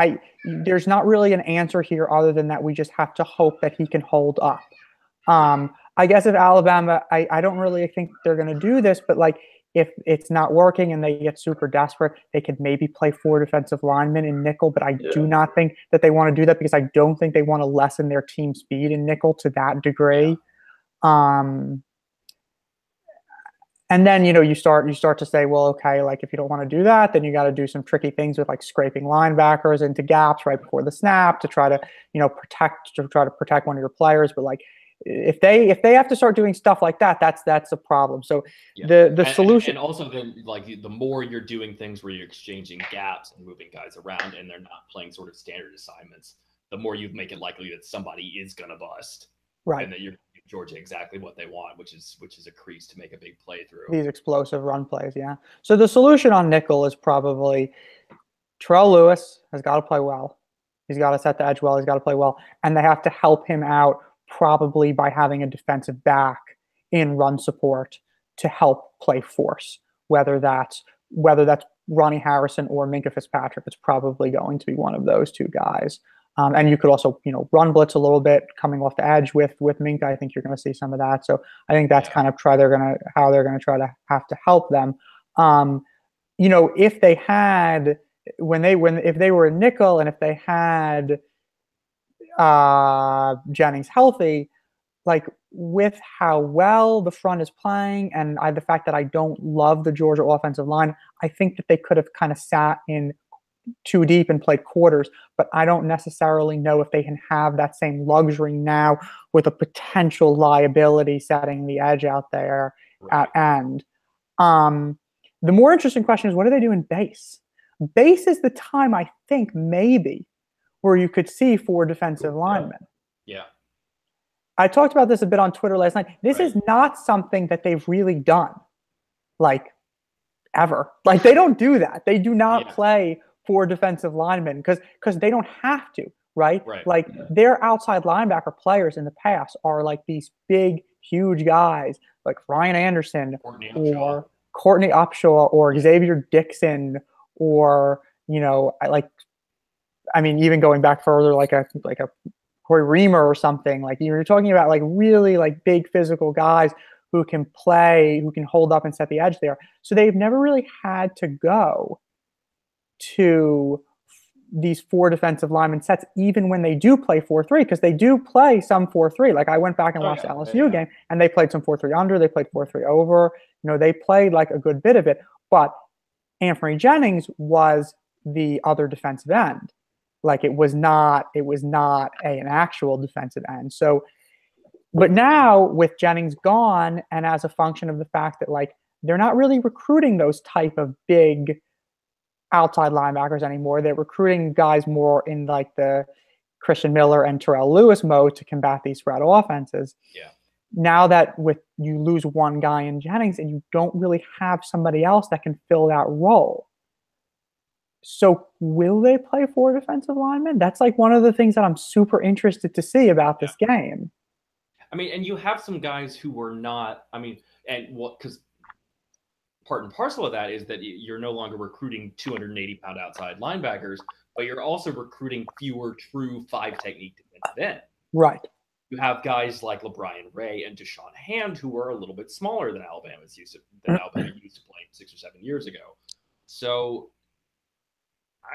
there's not really an answer here other than that we just have to hope that he can hold up. I guess if Alabama, I don't really think they're going to do this, but if it's not working and they get super desperate, they could maybe play 4 defensive linemen in nickel, but I do not think that they want to do that because I don't think they want to lessen their team speed in nickel to that degree. And then, you start to say, well, okay, if you don't want to do that, then you got to do some tricky things with scraping linebackers into gaps right before the snap to try to, protect one of your players. But if they have to start doing stuff like that, that's a problem. So the solution, and also then the more you're doing things where you're exchanging gaps and moving guys around and they're not playing sort of standard assignments, the more you make it likely that somebody is gonna bust, right? And that you're giving Georgia exactly what they want, which is a crease to make a big play through. These explosive run plays, yeah. So the solution on nickel is probably Terrell Lewis has got to play well. He's got to set the edge well. He's got to play well, and they have to help him out probably by having a defensive back in run support to help play force. Whether that's Ronnie Harrison or Minkah Fitzpatrick, it's probably going to be one of those two guys. And you could also, run blitz a little bit coming off the edge with Minkah. I think you're going to see some of that. So I think that's kind of how they're going to try to have to help them. If they had if they were a nickel and if they had Jennings healthy, with how well the front is playing and the fact that I don't love the Georgia offensive line, I think that they could have kind of sat in too deep and played quarters, but I don't necessarily know if they can have that same luxury now with a potential liability setting the edge out there at end. The more interesting question is, what do they do in base? Base is the time, I think, maybe, where you could see 4 defensive linemen. Yeah. I talked about this a bit on Twitter last night. This is not something that they've really done, ever. They don't do that. They do not play 4 defensive linemen because they don't have to, right? Their outside linebacker players in the past are these big, huge guys like Ryan Anderson or Courtney Upshaw or Xavier Dixon or even going back further, like a Corey Reamer or something. You're talking about really big physical guys who can play, who can hold up and set the edge there. So they've never really had to go to these 4 defensive lineman sets, even when they do play 4-3, because they do play some 4-3. I went back and watched the LSU game, and they played some 4-3 under, they played 4-3 over. They played a good bit of it, but Anthony Jennings was the other defensive end. It was not an actual defensive end. So, but now with Jennings gone, and as a function of the fact that they're not really recruiting those type of big outside linebackers anymore, they're recruiting guys more in the Christian Miller and Terrell Lewis mode to combat these spread offenses. Yeah. Now that you lose one guy in Jennings and you don't really have somebody else that can fill that role. So will they play 4 defensive linemen? That's one of the things that I'm super interested to see about this game. And you have some guys who were not, because part and parcel of that is that you're no longer recruiting 280-pound outside linebackers, but you're also recruiting fewer true 5 technique defensive end. Right. You have guys like LeBron Ray and Deshaun Hand, who were a little bit smaller than Alabama used to play 6 or 7 years ago. So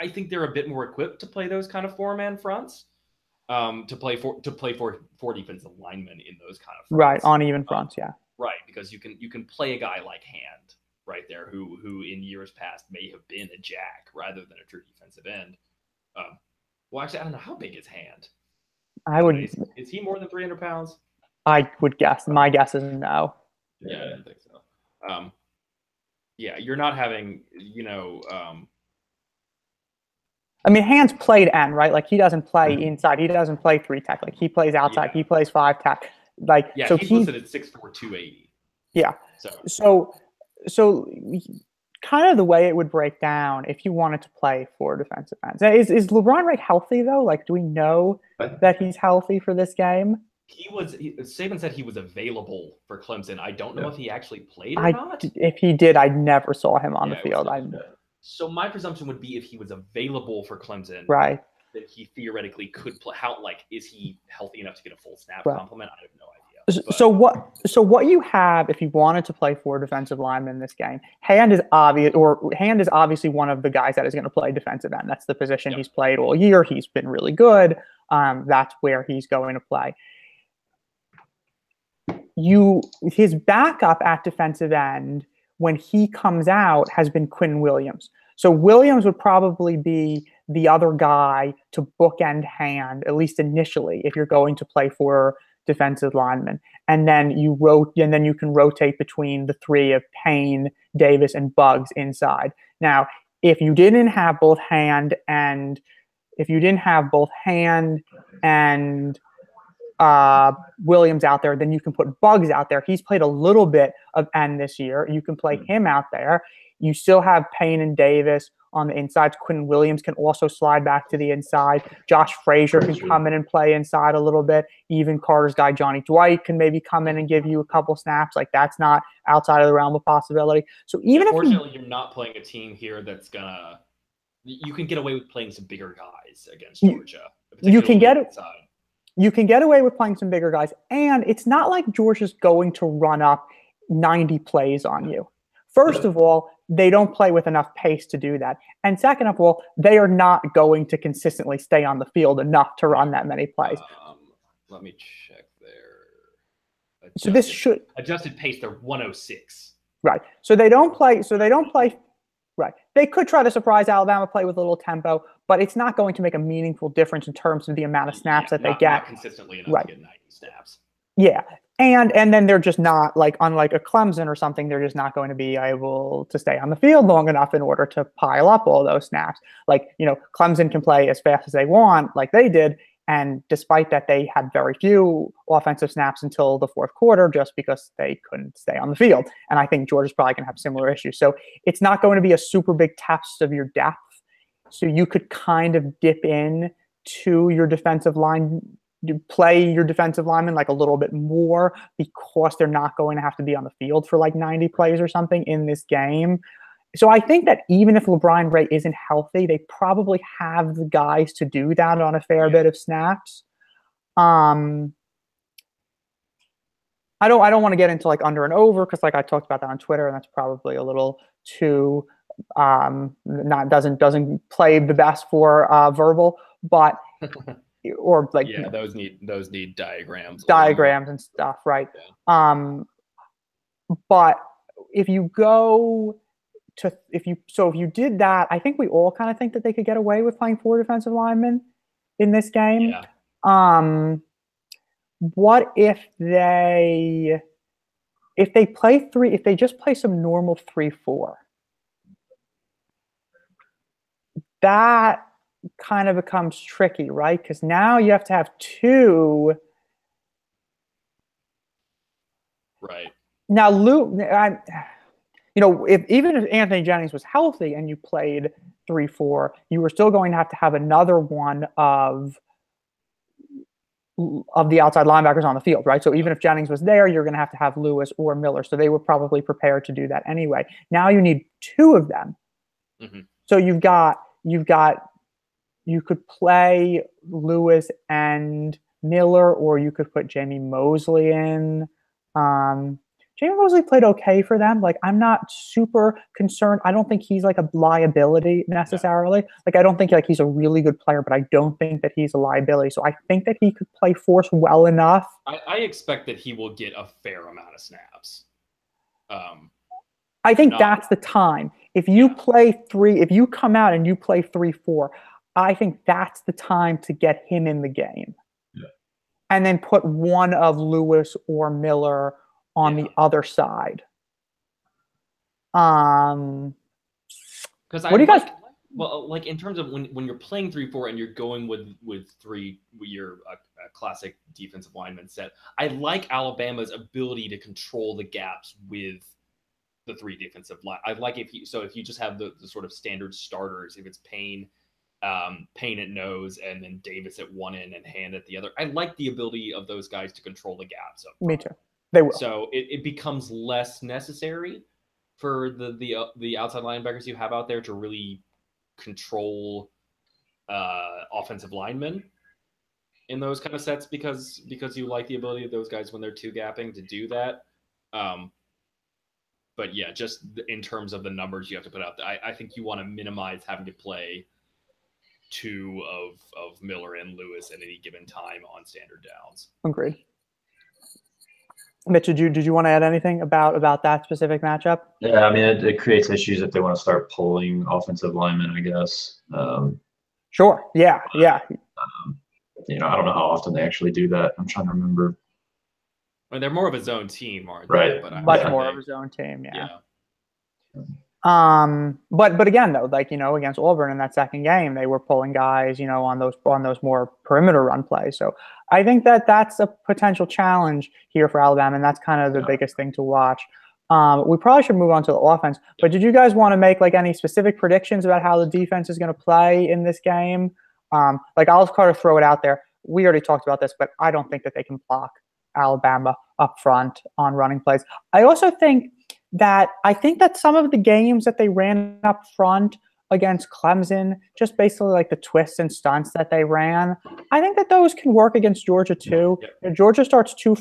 I think they're a bit more equipped to play those kind of 4-man fronts, to play for defensive linemen in those kind of fronts. Right, on even fronts, yeah. Right, because you can play a guy like Hand right there, who in years past may have been a jack rather than a true defensive end. Well, actually, I don't know, how big is Hand. Is he more than 300 pounds? I would guess. My guess is no. Yeah, I didn't think so. Yeah, you're not having, I mean, Hand's played end, right? Like, he doesn't play inside. He doesn't play 3 tech. Like, he plays outside. Yeah. He plays 5 tech. Like, yeah, so he's listed at 6'4", 280. Yeah. So kind of the way it would break down if you wanted to play 4 defensive ends. Is LeBron Ray healthy though? Like, do we know that he's healthy for this game? Saban said he was available for Clemson. I don't know if he actually played or not. If he did, I never saw him on the field. So my presumption would be if he was available for Clemson, right, that he theoretically could play. Is he healthy enough to get a full snap complement? I have no idea. So what you have if you wanted to play 4 defensive linemen in this game, Hand is obviously one of the guys that is going to play defensive end. That's the position he's played all year. He's been really good. That's where he's going to play. His backup at defensive end when he comes out has been Quinn Williams. So Williams would probably be the other guy to bookend Hand, at least initially, if you're going to play 4 defensive linemen. And then you can rotate between the 3 of Payne, Davis, and Buggs inside. Now, if you didn't have both Hand and Williams out there, then you can put Buggs out there. He's played a little bit of end this year. You can play him out there. You still have Payne and Davis on the inside. Quinn Williams can also slide back to the inside. Josh Frazier can come in and play inside a little bit. Even Carter's guy, Johnny Dwight, can maybe come in and give you a couple snaps. Like, that's not outside of the realm of possibility. So unfortunately, you're not playing a team here that's gonna. You can get away with playing some bigger guys against Georgia. You can get away with playing some bigger guys, and it's not like Georgia's going to run up 90 plays on you. First of all, they don't play with enough pace to do that. And second of all, they are not going to consistently stay on the field enough to run that many plays. Let me check there. So this should adjusted pace, they're 106. Right. So they don't play. Right. They could try to surprise Alabama, play with a little tempo, but it's not going to make a meaningful difference in terms of the amount of snaps that they get. Not consistently enough to get 90 snaps. Yeah. And then they're just not, like, unlike a Clemson or something, they're just not going to be able to stay on the field long enough in order to pile up all those snaps. Like, Clemson can play as fast as they want, like they did. And despite that, they had very few offensive snaps until the 4th quarter just because they couldn't stay on the field. And I think Georgia's probably going to have similar issues. So it's not going to be a super big test of your depth. So you could kind of dip in to your defensive line, play your defensive linemen like a little bit more because they're not going to have to be on the field for like 90 plays or something in this game. So I think that even if LeBron Ray isn't healthy, they probably have the guys to do that on a fair bit of snaps. I don't want to get into like under and over because like I talked about that on Twitter, and that's probably a little too doesn't play the best for verbal, but or like those need diagrams and stuff, right? Yeah. But if you did that, I think we all kind of think that they could get away with playing 4 defensive linemen in this game. Yeah. What if they play 3? If they just play some normal 3-4, that kind of becomes tricky, right? Because now you have to have 2. Right. Now, even if Anthony Jennings was healthy and you played 3-4, you were still going to have another one of the outside linebackers on the field, right? So even if Jennings was there, you're going to have Lewis or Miller. So they were probably prepared to do that anyway. Now you need 2 of them. Mm-hmm. So you could play Lewis and Miller, or you could put Jamie Mosley in. Jamie Mosley played okay for them. Like, I'm not super concerned. I don't think he's like a liability necessarily. Like, I don't think like he's a really good player, but I don't think that he's a liability. So I think that he could play force well enough. I expect that he will get a fair amount of snaps. I think that's the time. If you play if you come out and you play 3-4, I think that's the time to get him in the game. Yeah. And then put one of Lewis or Miller on the other side. Because what do you guys? Well, like in terms of when you're playing 3-4 and you're going with your classic defensive lineman set, I like Alabama's ability to control the gaps with the 3 defensive line. I like if you just have the sort of standard starters, if it's Payne at nose and then Davis at one end and Hand at the other. I like the ability of those guys to control the gaps. Me too. They will. So it becomes less necessary for the outside linebackers you have out there to really control offensive linemen in those kind of sets because you like the ability of those guys when they're 2 gapping to do that. But yeah, just in terms of the numbers you have to put out, I think you want to minimize having to play 2 of Miller and Lewis at any given time on standard downs. Agreed. Mitch, did you want to add anything about that specific matchup? Yeah, I mean, it creates issues if they want to start pulling offensive linemen, I guess. Sure. Yeah. Yeah. I don't know how often they actually do that. I'm trying to remember. I mean, they're more of a zone team, aren't they? Right. Much more of a zone team. Yeah. But again, though, like, against Auburn in that second game, they were pulling guys, on those more perimeter run plays. So I think that's a potential challenge here for Alabama, and that's kind of the biggest thing to watch. We probably should move on to the offense, but did you guys want to make like any specific predictions about how the defense is going to play in this game? Like, I'll kind of throw it out there. We already talked about this, but I don't think that they can block Alabama up front on running plays. I also think that some of the games that they ran up front against Clemson, just basically like the twists and stunts that they ran, I think that those can work against Georgia too. Georgia starts two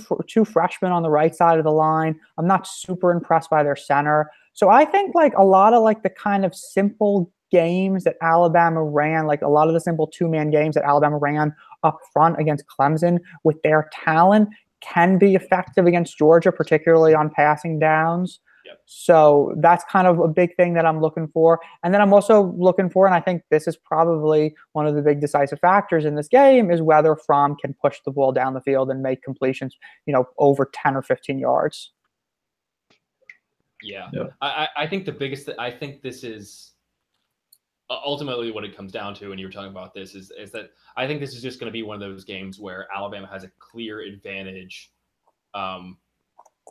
freshmen on the right side of the line. I'm not super impressed by their center. So I think like a lot of like the kind of simple games that Alabama ran, like a lot of the simple 2-man games that Alabama ran up front against Clemson with their talent can be effective against Georgia, particularly on passing downs. So that's kind of a big thing that I'm looking for. And then I'm also looking for, and I think this is probably one of the big decisive factors in this game, is whether Fromm can push the ball down the field and make completions, over 10 or 15 yards. Yeah. I think the biggest, I think this is ultimately what it comes down to, and you were talking about this, is that I think this is just going to be one of those games where Alabama has a clear advantage,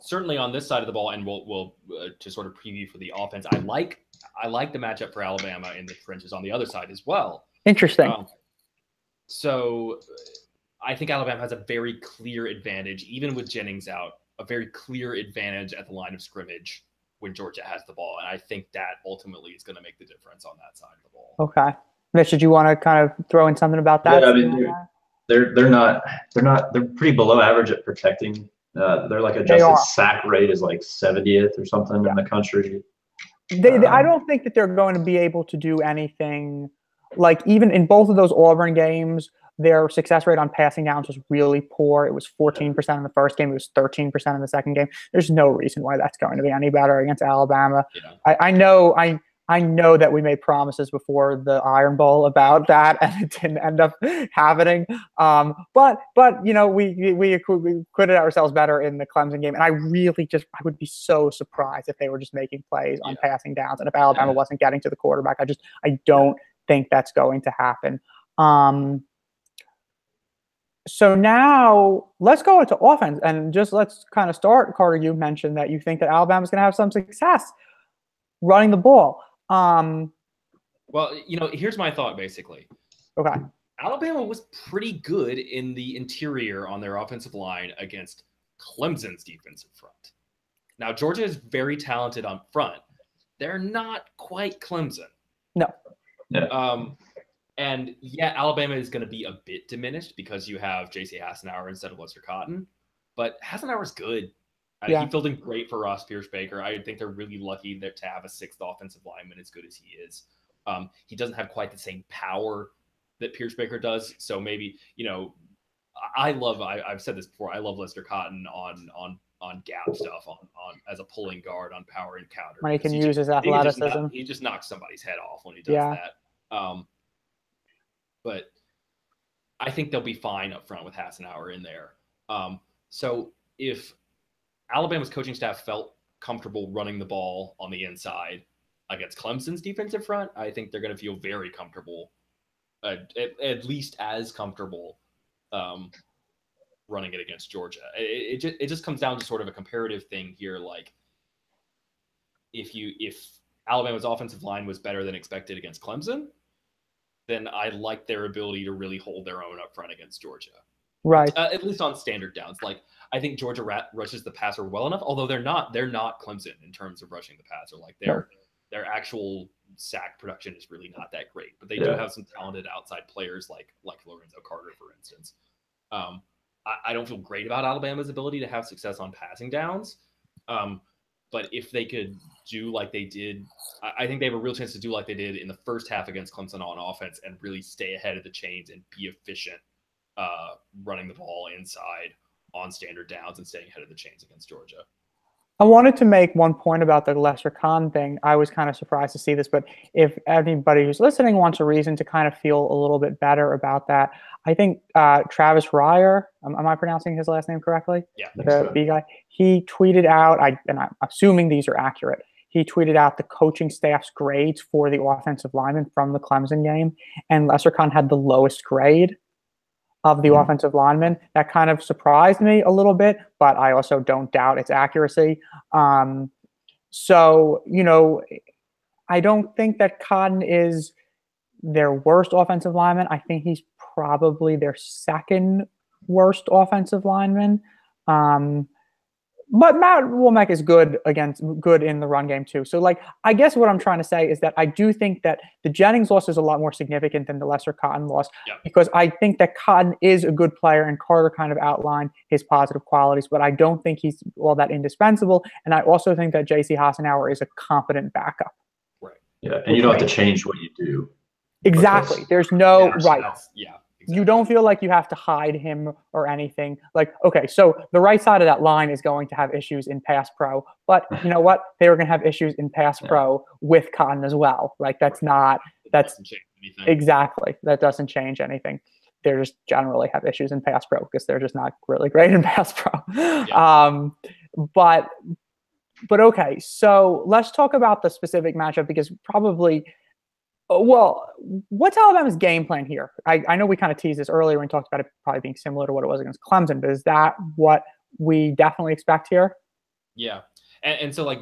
certainly on this side of the ball, and we'll to sort of preview for the offense. I like the matchup for Alabama in the trenches on the other side as well. Interesting. So I think Alabama has a very clear advantage, even with Jennings out, a very clear advantage at the line of scrimmage when Georgia has the ball. And I think that ultimately is going to make the difference on that side of the ball. Okay. Mitch, did you want to kind of throw in something about that? Yeah, I mean, they're pretty below average at protecting. They're like adjusted sack rate is like 70th or something in the country. I don't think that they're going to be able to do anything. Like, even in both of those Auburn games, their success rate on passing downs was really poor. It was 14% in the first game. It was 13% in the second game. There's no reason why that's going to be any better against Alabama. Yeah. I know that we made promises before the Iron Bowl about that, and it didn't end up happening. But we acquitted ourselves better in the Clemson game, and I would be so surprised if they were just making plays on passing downs, and if Alabama wasn't getting to the quarterback. I don't think that's going to happen. So now let's go into offense, and let's kind of start. Carter, you mentioned that you think that Alabama's going to have some success running the ball. Well, here's my thought, basically. Okay. Alabama was pretty good in the interior on their offensive line against Clemson's defensive front. Now, Georgia is very talented on front. They're not quite Clemson. No. Yeah. And yeah, Alabama is going to be a bit diminished because you have J.C. Hassenauer instead of Lester Cotton. But Hassenauer's good. Yeah. He filled in great for Ross Pierce-Baker. I think they're really lucky to have a sixth offensive lineman as good as he is. He doesn't have quite the same power that Pierce-Baker does. So maybe, I've said this before, I love Lester Cotton on gap stuff, on as a pulling guard, on power and counter. When he can use his athleticism. He just knocks somebody's head off when he does that. But I think they'll be fine up front with Hassenauer in there. So if Alabama's coaching staff felt comfortable running the ball on the inside against Clemson's defensive front, I think they're going to feel very comfortable, at least as comfortable running it against Georgia. It just comes down to sort of a comparative thing here. Like if Alabama's offensive line was better than expected against Clemson, then I like their ability to really hold their own up front against Georgia. Right. At least on standard downs. Like I think Georgia rushes the passer well enough, although they're not Clemson in terms of rushing the passer. Like their actual sack production is really not that great, but they do have some talented outside players like Lorenzo Carter, for instance. I don't feel great about Alabama's ability to have success on passing downs. But if they could do like they did, I think they have a real chance to do like they did in the first half against Clemson on offense and really stay ahead of the chains and be efficient running the ball inside on standard downs and staying ahead of the chains against Georgia. I wanted to make one point about the Lester Cotton thing. I was kind of surprised to see this, but if anybody who's listening wants a reason to kind of feel a little bit better about that, I think Travis Ryer, am I pronouncing his last name correctly? Yeah. The B guy. He tweeted out, and I'm assuming these are accurate, he tweeted out the coaching staff's grades for the offensive linemen from the Clemson game, and Lester Cotton had the lowest grade of the offensive linemen. That kind of surprised me a little bit, but I also don't doubt its accuracy. So, I don't think that Cotton is their worst offensive lineman. I think he's probably their second worst offensive lineman. But Matt Womack is good in the run game too. So I guess what I'm trying to say is that I do think that the Jennings loss is a lot more significant than the Lester Cotton loss, because I think that Cotton is a good player and Carter kind of outlined his positive qualities, but I don't think he's all that indispensable. And I also think that J.C. Hassenauer is a competent backup. Right. Yeah. And you don't have to change what you do. Exactly. There's no right. Yeah. You don't feel like you have to hide him or anything. Okay, so the right side of that line is going to have issues in pass pro, but you know what? They were going to have issues in pass pro with Cotton as well. That's doesn't change anything. Exactly. That doesn't change anything. They just generally have issues in pass pro because they're just not really great in pass pro. Yeah. But okay, so let's talk about the specific matchup, because probably. Well, what's Alabama's game plan here? I know we kind of teased this earlier when we talked about it probably being similar to what it was against Clemson, but is that what we definitely expect here? Yeah. And so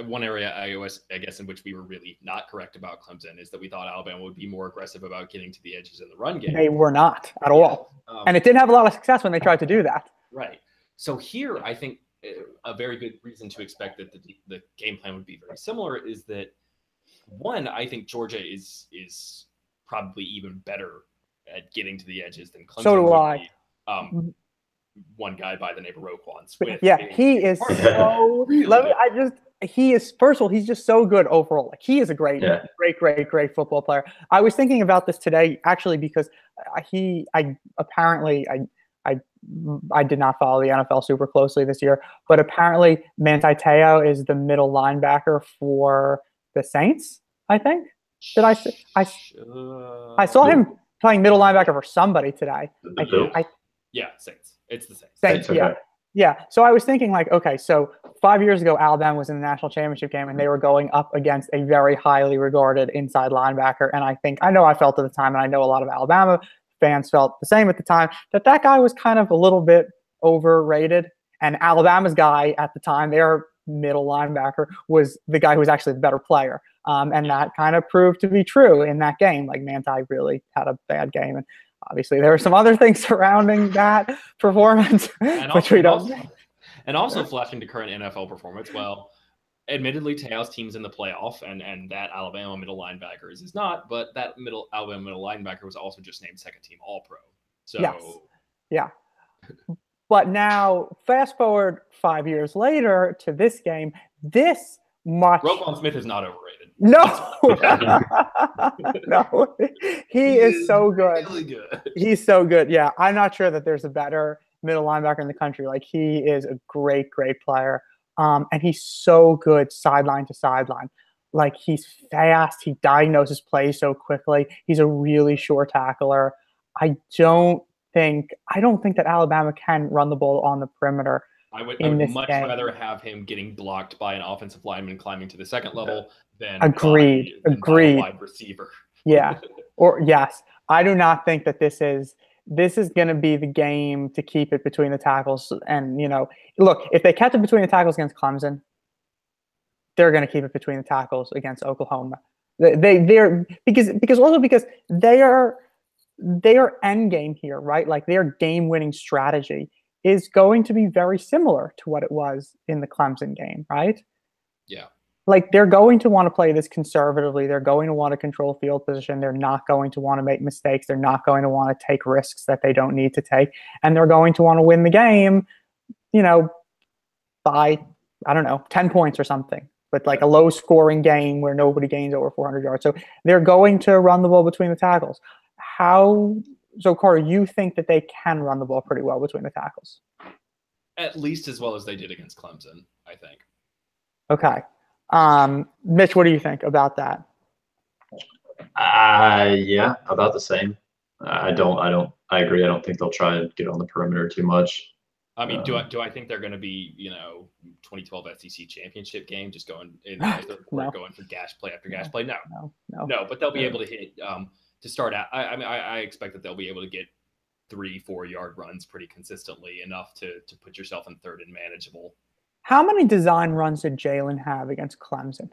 one area I guess in which we were really not correct about Clemson is that we thought Alabama would be more aggressive about getting to the edges in the run game. They were not at all. And it didn't have a lot of success when they tried to do that. Right. So here, I think a very good reason to expect that the game plan would be very similar is that, one, I think Georgia is probably even better at getting to the edges than Clemson. So do I. One guy by the name of Roquan Smith. Yeah, he is so. First of all, he's just so good overall. He is a great football player. I was thinking about this today actually because I did not follow the NFL super closely this year, but apparently Manti Te'o is the middle linebacker for the Saints, I think. I saw him playing middle linebacker for somebody today. Saints. It's the Saints. Saints, okay. Yeah. So I was thinking okay, so 5 years ago, Alabama was in the national championship game and they were going up against a very highly regarded inside linebacker. And I know I felt at the time, and I know a lot of Alabama fans felt the same at the time, that guy was kind of a little bit overrated. And Alabama's guy at the time, their middle linebacker, was the guy who was actually the better player. And that kind of proved to be true in that game. Manti really had a bad game. And obviously there were some other things surrounding that performance, which we don't. And also flashing to current NFL performance. Well, admittedly, Tejas team's in the playoff, and that Alabama middle linebacker is not, but that Alabama middle linebacker was also just named second team All Pro. So yes, yeah. But now, fast forward 5 years later to this game. This much. Roquan Smith is not overrated. No, no, he is so good. Really good. He's so good. Yeah, I'm not sure that there's a better middle linebacker in the country. Like, he is a great, great player. And he's so good sideline to sideline. Like, he's fast. He diagnoses plays so quickly. He's a really sure tackler. I don't think that Alabama can run the ball on the perimeter. I would much rather have him getting blocked by an offensive lineman climbing to the second level than by a wide receiver. Yeah. Or yes, I do not think that this is going to be the game to keep it between the tackles. And, look, if they kept it between the tackles against Clemson, they're going to keep it between the tackles against Oklahoma. They're because they are end game here, right? Like, their game-winning strategy is going to be very similar to what it was in the Clemson game, right? Yeah. Like, they're going to want to play this conservatively. They're going to want to control field position. They're not going to want to make mistakes. They're not going to want to take risks that they don't need to take. And they're going to want to win the game, by, 10 points or something. But like a low-scoring game where nobody gains over 400 yards. So they're going to run the ball between the tackles. So, Corey, you think that they can run the ball pretty well between the tackles? At least as well as they did against Clemson, I think. Okay. Mitch, what do you think about that? Yeah, about the same. I agree. I don't think they'll try and get on the perimeter too much. I mean, do I think they're going to be, 2012 SEC championship game, just going in going for gash play after gash play? No. But they'll be able to hit to start out. I expect that they'll be able to get 3-4 yard runs pretty consistently, enough to put yourself in third and manageable. How many design runs did Jalen have against Clemson?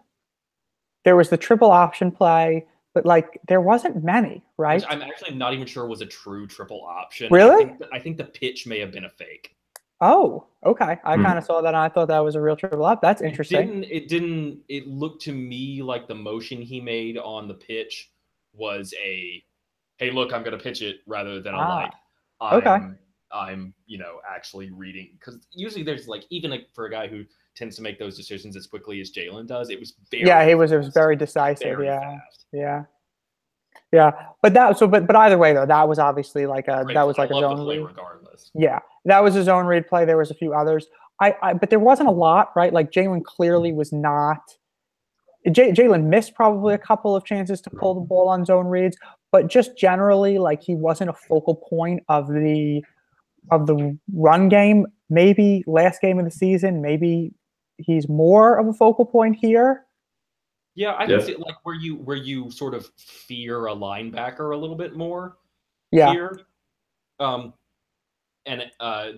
There was the triple option play, but there wasn't many, right? Which I'm actually not even sure was a true triple option. Really? I think the pitch may have been a fake. Oh, okay. I kind of saw that, and I thought that was a real triple up. That's interesting. It looked to me like the motion he made on the pitch was a, hey, look, I'm going to pitch it, rather than I'm actually reading, because usually there's even for a guy who tends to make those decisions as quickly as Jalen does, it was very it was very decisive. Very fast. But either way though, that was obviously a zone read regardless. Yeah, that was a zone read play. There was a few others. But there wasn't a lot, right? Like, Jalen clearly was not. Jalen missed probably a couple of chances to pull the ball on zone reads, but just generally, he wasn't a focal point of the run game. Maybe last game of the season, maybe he's more of a focal point here. Yeah, I can see it, where you sort of fear a linebacker a little bit more here. And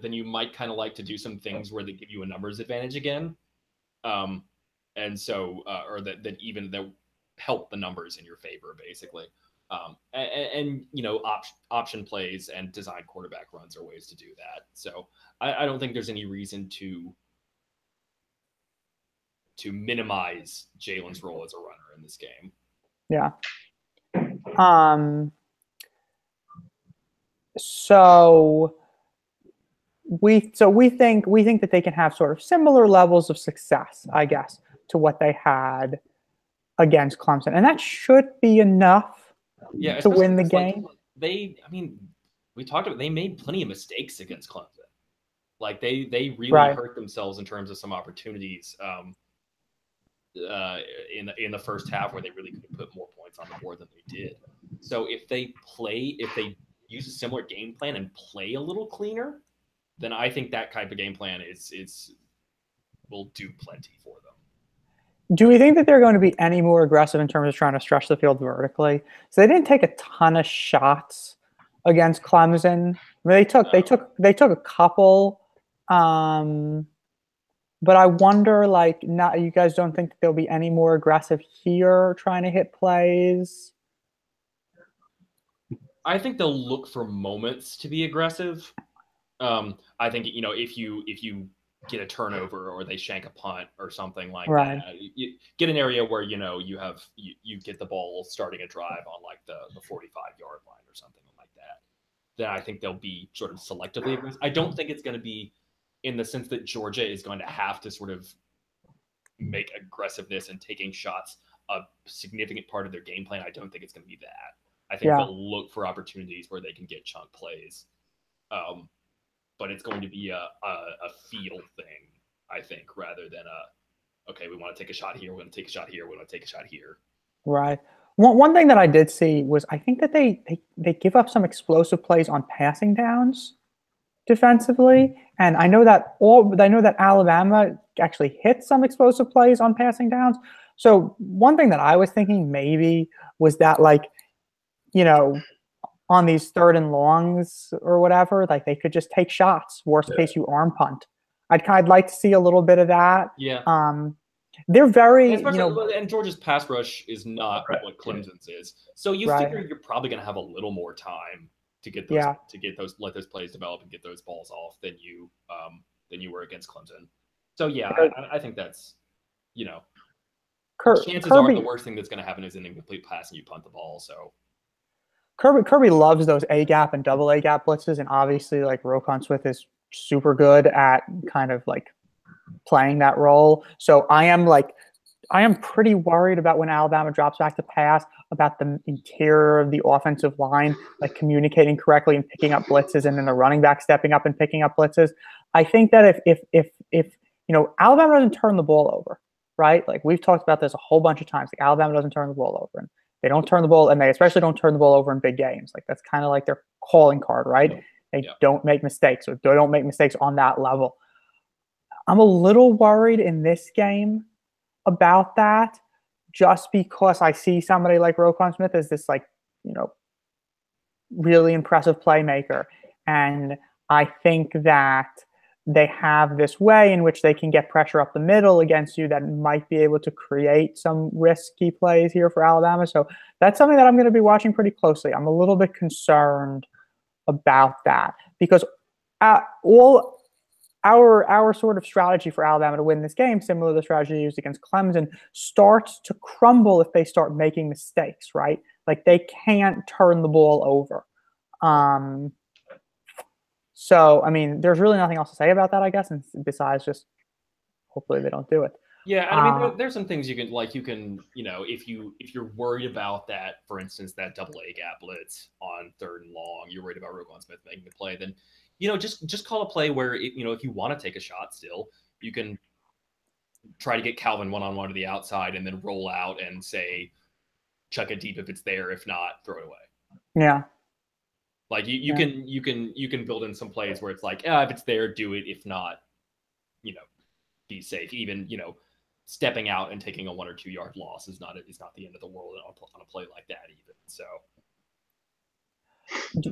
then you might kind of like to do some things where they give you a numbers advantage again. And so, or that help the numbers in your favor, basically. Option plays and design quarterback runs are ways to do that. So I don't think there's any reason to minimize Jalen's role as a runner in this game. Yeah. So we think that they can have sort of similar levels of success, I guess, to what they had against Clemson, and that should be enough to win the game. We talked about, they made plenty of mistakes against Clemson. They really hurt themselves in terms of some opportunities in the first half, where they really could have put more points on the board than they did. So if they use a similar game plan and play a little cleaner, then I think that type of game plan will do plenty for them. Do we think that they're going to be any more aggressive in terms of trying to stretch the field vertically? So they didn't take a ton of shots against Clemson. I mean, they took a couple, but I wonder, you guys don't think that they'll be any more aggressive here trying to hit plays? I think they'll look for moments to be aggressive. I think if you get a turnover or they shank a punt or something like Right. that. You get an area where you get the ball starting a drive on like the 45-yard line or something like that. Then I think they'll be sort of selectively aggressive. I don't think it's going to be in the sense that Georgia is going to have to sort of make aggressiveness and taking shots a significant part of their game plan. I don't think it's going to be that. I think they'll look for opportunities where they can get chunk plays. But it's going to be a feel thing, I think, rather than okay, we want to take a shot here, we want to take a shot here, we want to take a shot here. Right. One thing that I did see was I think that they give up some explosive plays on passing downs defensively, and I know that Alabama actually hit some explosive plays on passing downs. So one thing that I was thinking maybe was that, like, you know, on these 3rd and longs or whatever, like they could just take shots. Worst case, you arm punt. I'd like to see a little bit of that. Yeah. They're very, and Georgia's pass rush is not what Clemson's is. So you figure you're probably going to have a little more time to get those let those plays develop and get those balls off than you were against Clemson. So yeah, I think that's chances are the worst thing that's going to happen is an incomplete pass and you punt the ball. So Kirby loves those A gap and double A gap blitzes, and obviously like Roquan Smith is super good at kind of like playing that role. So I am pretty worried about when Alabama drops back to pass, about the interior of the offensive line, like communicating correctly and picking up blitzes, and then the running back stepping up and picking up blitzes. I think that if Alabama doesn't turn the ball over, right? Like we've talked about this a whole bunch of times. Like Alabama doesn't turn the ball over, and they don't turn the ball, and they especially don't turn the ball over in big games. Like that's kind of like their calling card, right? They don't make mistakes, or they don't make mistakes on that level. I'm a little worried in this game about that, just because I see somebody like Roquan Smith as this really impressive playmaker, and I think that they have this way in which they can get pressure up the middle against you that might be able to create some risky plays here for Alabama. So that's something that I'm going to be watching pretty closely. I'm a little bit concerned about that, because all our sort of strategy for Alabama to win this game, similar to the strategy used against Clemson, starts to crumble if they start making mistakes, right? Like they can't turn the ball over. So, I mean, there's really nothing else to say about that, I guess, and besides just hopefully they don't do it. Yeah, and I mean, there's some things you can, if you're worried about that, for instance, that double A gap blitz on 3rd and long, you're worried about Roquan Smith making the play, then, just call a play where, if you want to take a shot still, you can try to get Calvin one-on-one to the outside and then roll out and say, chuck it deep if it's there, if not, throw it away. Yeah. Like you can build in some plays where it's like, if it's there, do it. If not, be safe. Even stepping out and taking a 1 or 2 yard loss is not the end of the world on a play like that even. So,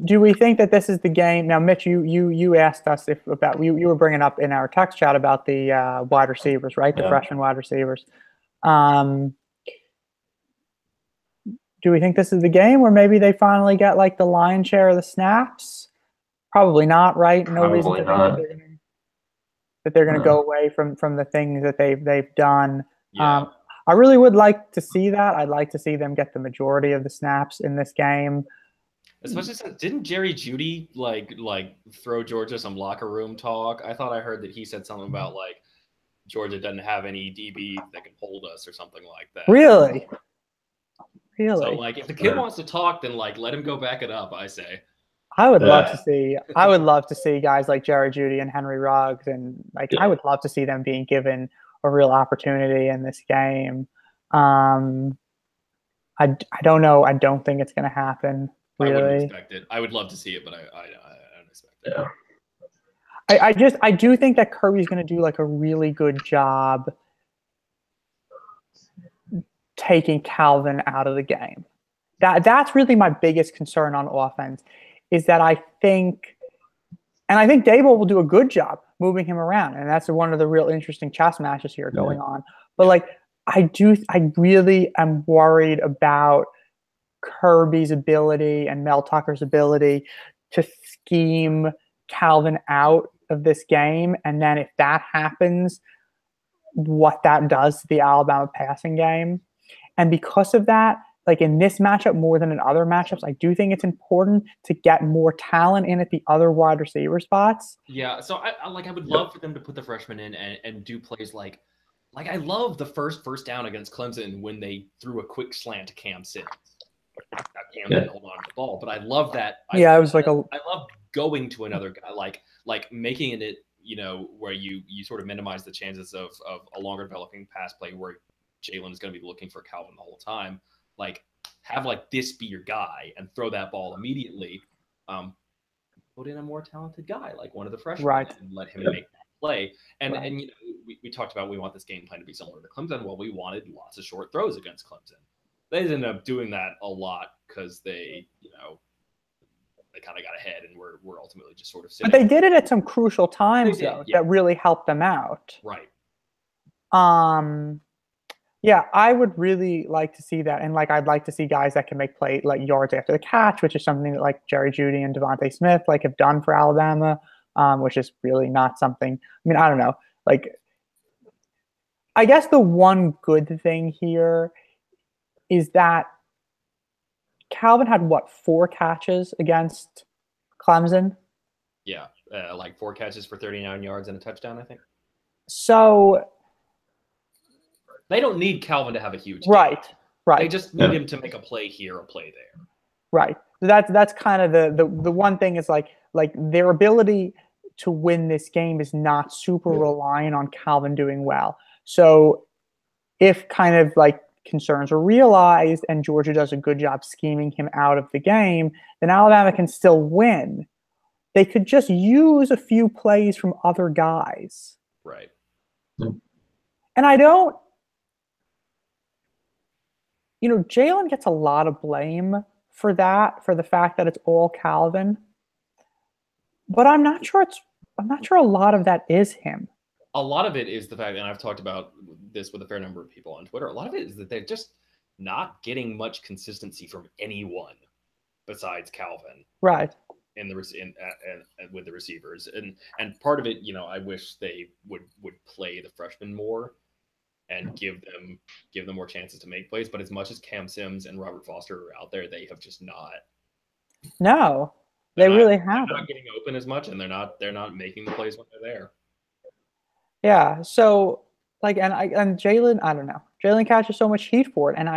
do we think that this is the game? Now, Mitch, you asked us about you were bringing up in our text chat about the wide receivers, right? The freshman wide receivers. Do we think this is the game where maybe they finally get like the lion's share of the snaps? Probably not, right? No reason to think that they're going to go away from the things that they've done. Yeah. I really would like to see that. I'd like to see them get the majority of the snaps in this game. Especially since, didn't Jerry Jeudy like throw Georgia some locker room talk? I thought I heard that he said something about like Georgia doesn't have any DB that can hold us or something like that. Really? So, like, if the kid wants to talk, then like let him go back it up. I say. I would love to see. I would love to see guys like Jerry Jeudy and Henry Ruggs, and like I would love to see them being given a real opportunity in this game. I don't know. I don't think it's going to happen. Really. I wouldn't expect it. I would love to see it, but I don't expect it. Yeah. I do think that Kirby's going to do like a really good job taking Calvin out of the game. That's really my biggest concern on offense, is that I think Dable will do a good job moving him around, and that's one of the real interesting chess matches here going on. But like I really am worried about Kirby's ability and Mel Tucker's ability to scheme Calvin out of this game, and then if that happens, what that does to the Alabama passing game. And because of that, like in this matchup more than in other matchups, I do think it's important to get more talent in at the other wide receiver spots. Yeah, so I would love for them to put the freshmen in and do plays like I love the first down against Clemson when they threw a quick slant to Cam Sims. Cam didn't hold on to the ball, but I love that. It was like I love going to another guy, like making it, where you sort of minimize the chances of a longer developing pass play where Jalen is going to be looking for Calvin the whole time. Like, have this be your guy and throw that ball immediately. Put in a more talented guy, like one of the freshmen, right, and let him make that play. And we talked about we want this game plan to be similar to Clemson. Well, we wanted lots of short throws against Clemson. They ended up doing that a lot because they kind of got ahead and were ultimately just sort of sitting. But they did it at some crucial times, though, that really helped them out. Right. Yeah, I would really like to see that. And I'd like to see guys that can make play yards after the catch, which is something that Jerry Jeudy and Devontae Smith have done for Alabama, which is really not something. I mean, I don't know. I guess the one good thing here is that Calvin had 4 catches against Clemson? Yeah, 4 catches for 39 yards and a touchdown, I think. So they don't need Calvin to have a huge game. Right. They just need him to make a play here, a play there. Right. That's kind of the one thing is their ability to win this game is not super reliant on Calvin doing well. So if kind of concerns are realized and Georgia does a good job scheming him out of the game, then Alabama can still win. They could just use a few plays from other guys. Right. And I don't, Jalen gets a lot of blame for that, for the fact that it's all Calvin. But I'm not sure a lot of that is him. A lot of it is the fact, and I've talked about this with a fair number of people on Twitter, a lot of it is that they're just not getting much consistency from anyone besides Calvin. Right. With the receivers. And part of it, I wish they would play the freshmen more and give them more chances to make plays. But as much as Cam Sims and Robert Foster are out there, they have just not. No, they really haven't. They're not getting open as much, and they're not making the plays when they're there. Yeah. So and Jalen, I don't know. Jalen catches so much heat for it, and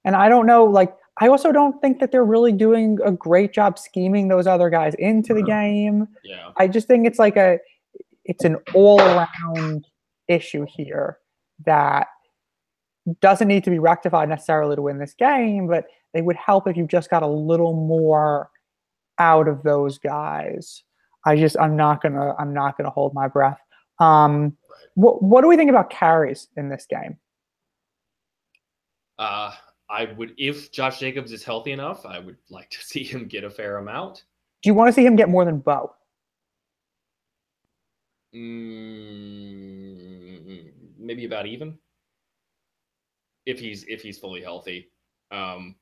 and I don't know. I also don't think that they're really doing a great job scheming those other guys into the game. Yeah. I just think it's it's an all around issue here that doesn't need to be rectified necessarily to win this game, but it would help if you just got a little more out of those guys. I'm not gonna hold my breath. What do we think about carries in this game? I would, if Josh Jacobs is healthy enough, I would like to see him get a fair amount. Do you want to see him get more than Bo? Maybe about even. If he's fully healthy. The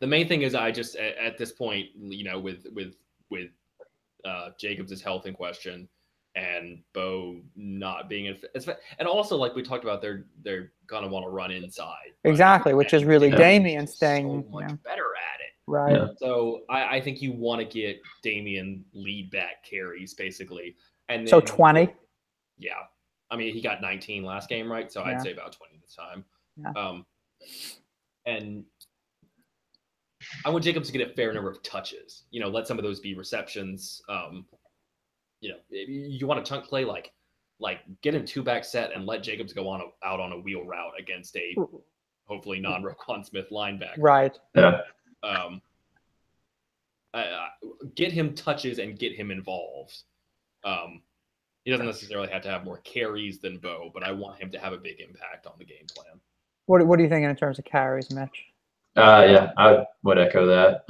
main thing is I just at this point, with Jacobs' health in question and Bo not being in, and also we talked about, they're gonna want to run inside. Exactly, which is really Damien's thing. So much better at it. Right. Yeah. So I think you want to get Damien lead back carries basically, and then, so 20. Yeah, I mean he got 19 last game, right? So I'd say about 20 this time. Yeah. And I want Jacobs to get a fair number of touches. Let some of those be receptions. You want a chunk play, get him 2-back set and let Jacobs go out on a wheel route against a hopefully non-Roquan Smith linebacker. Right. Yeah. Get him touches and get him involved. He doesn't necessarily have to have more carries than Bo, but I want him to have a big impact on the game plan. What are you thinking in terms of carries, Mitch? Yeah, I would echo that.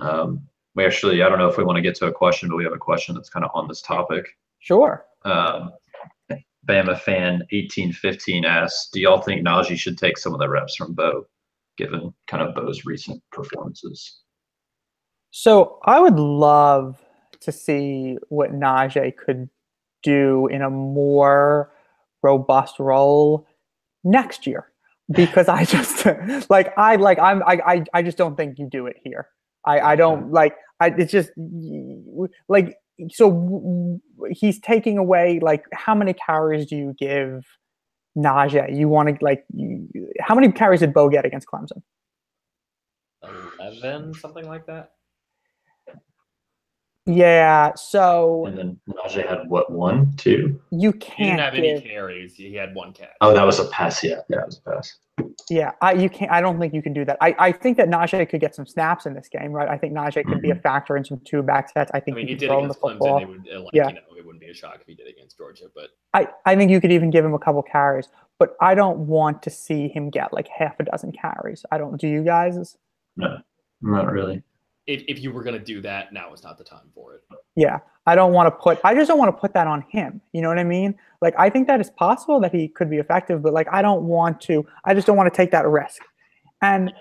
We actually, I don't know if we want to get to a question, but we have a question that's kind of on this topic. Sure. Bama fan 1815 asks, do y'all think Najee should take some of the reps from Bo, given kind of Bo's recent performances? So I would love to see what Najee could do in a more robust role next year, because I just I just don't think you do it here. I don't like it's just like, so he's taking away, like, how many carries do you give Najee? You want to, like, how many carries did Bo get against Clemson? 11, something like that. Yeah, so And then Najee had what, 1, 2? you He can't didn't have any give. carries. He had 1 catch. Oh, that was a pass. Yeah, it was a pass. Yeah, you can't. I don't think you can do that. I think that Najee could get some snaps in this game, right? I think Najee could be a factor in some 2-back sets. I think I mean, you he could did throw him the against Clemson. football. They would Yeah. it wouldn't be a shock if he did against Georgia, but I think you could even give him a couple carries, but I don't want to see him get like half a dozen carries. I don't. Do you guys? No, not really. if you were going to do that, now is not the time for it. Yeah, I just don't want to put that on him. You know what I mean? Like, I think that it's possible that he could be effective, but like, I just don't want to take that risk. And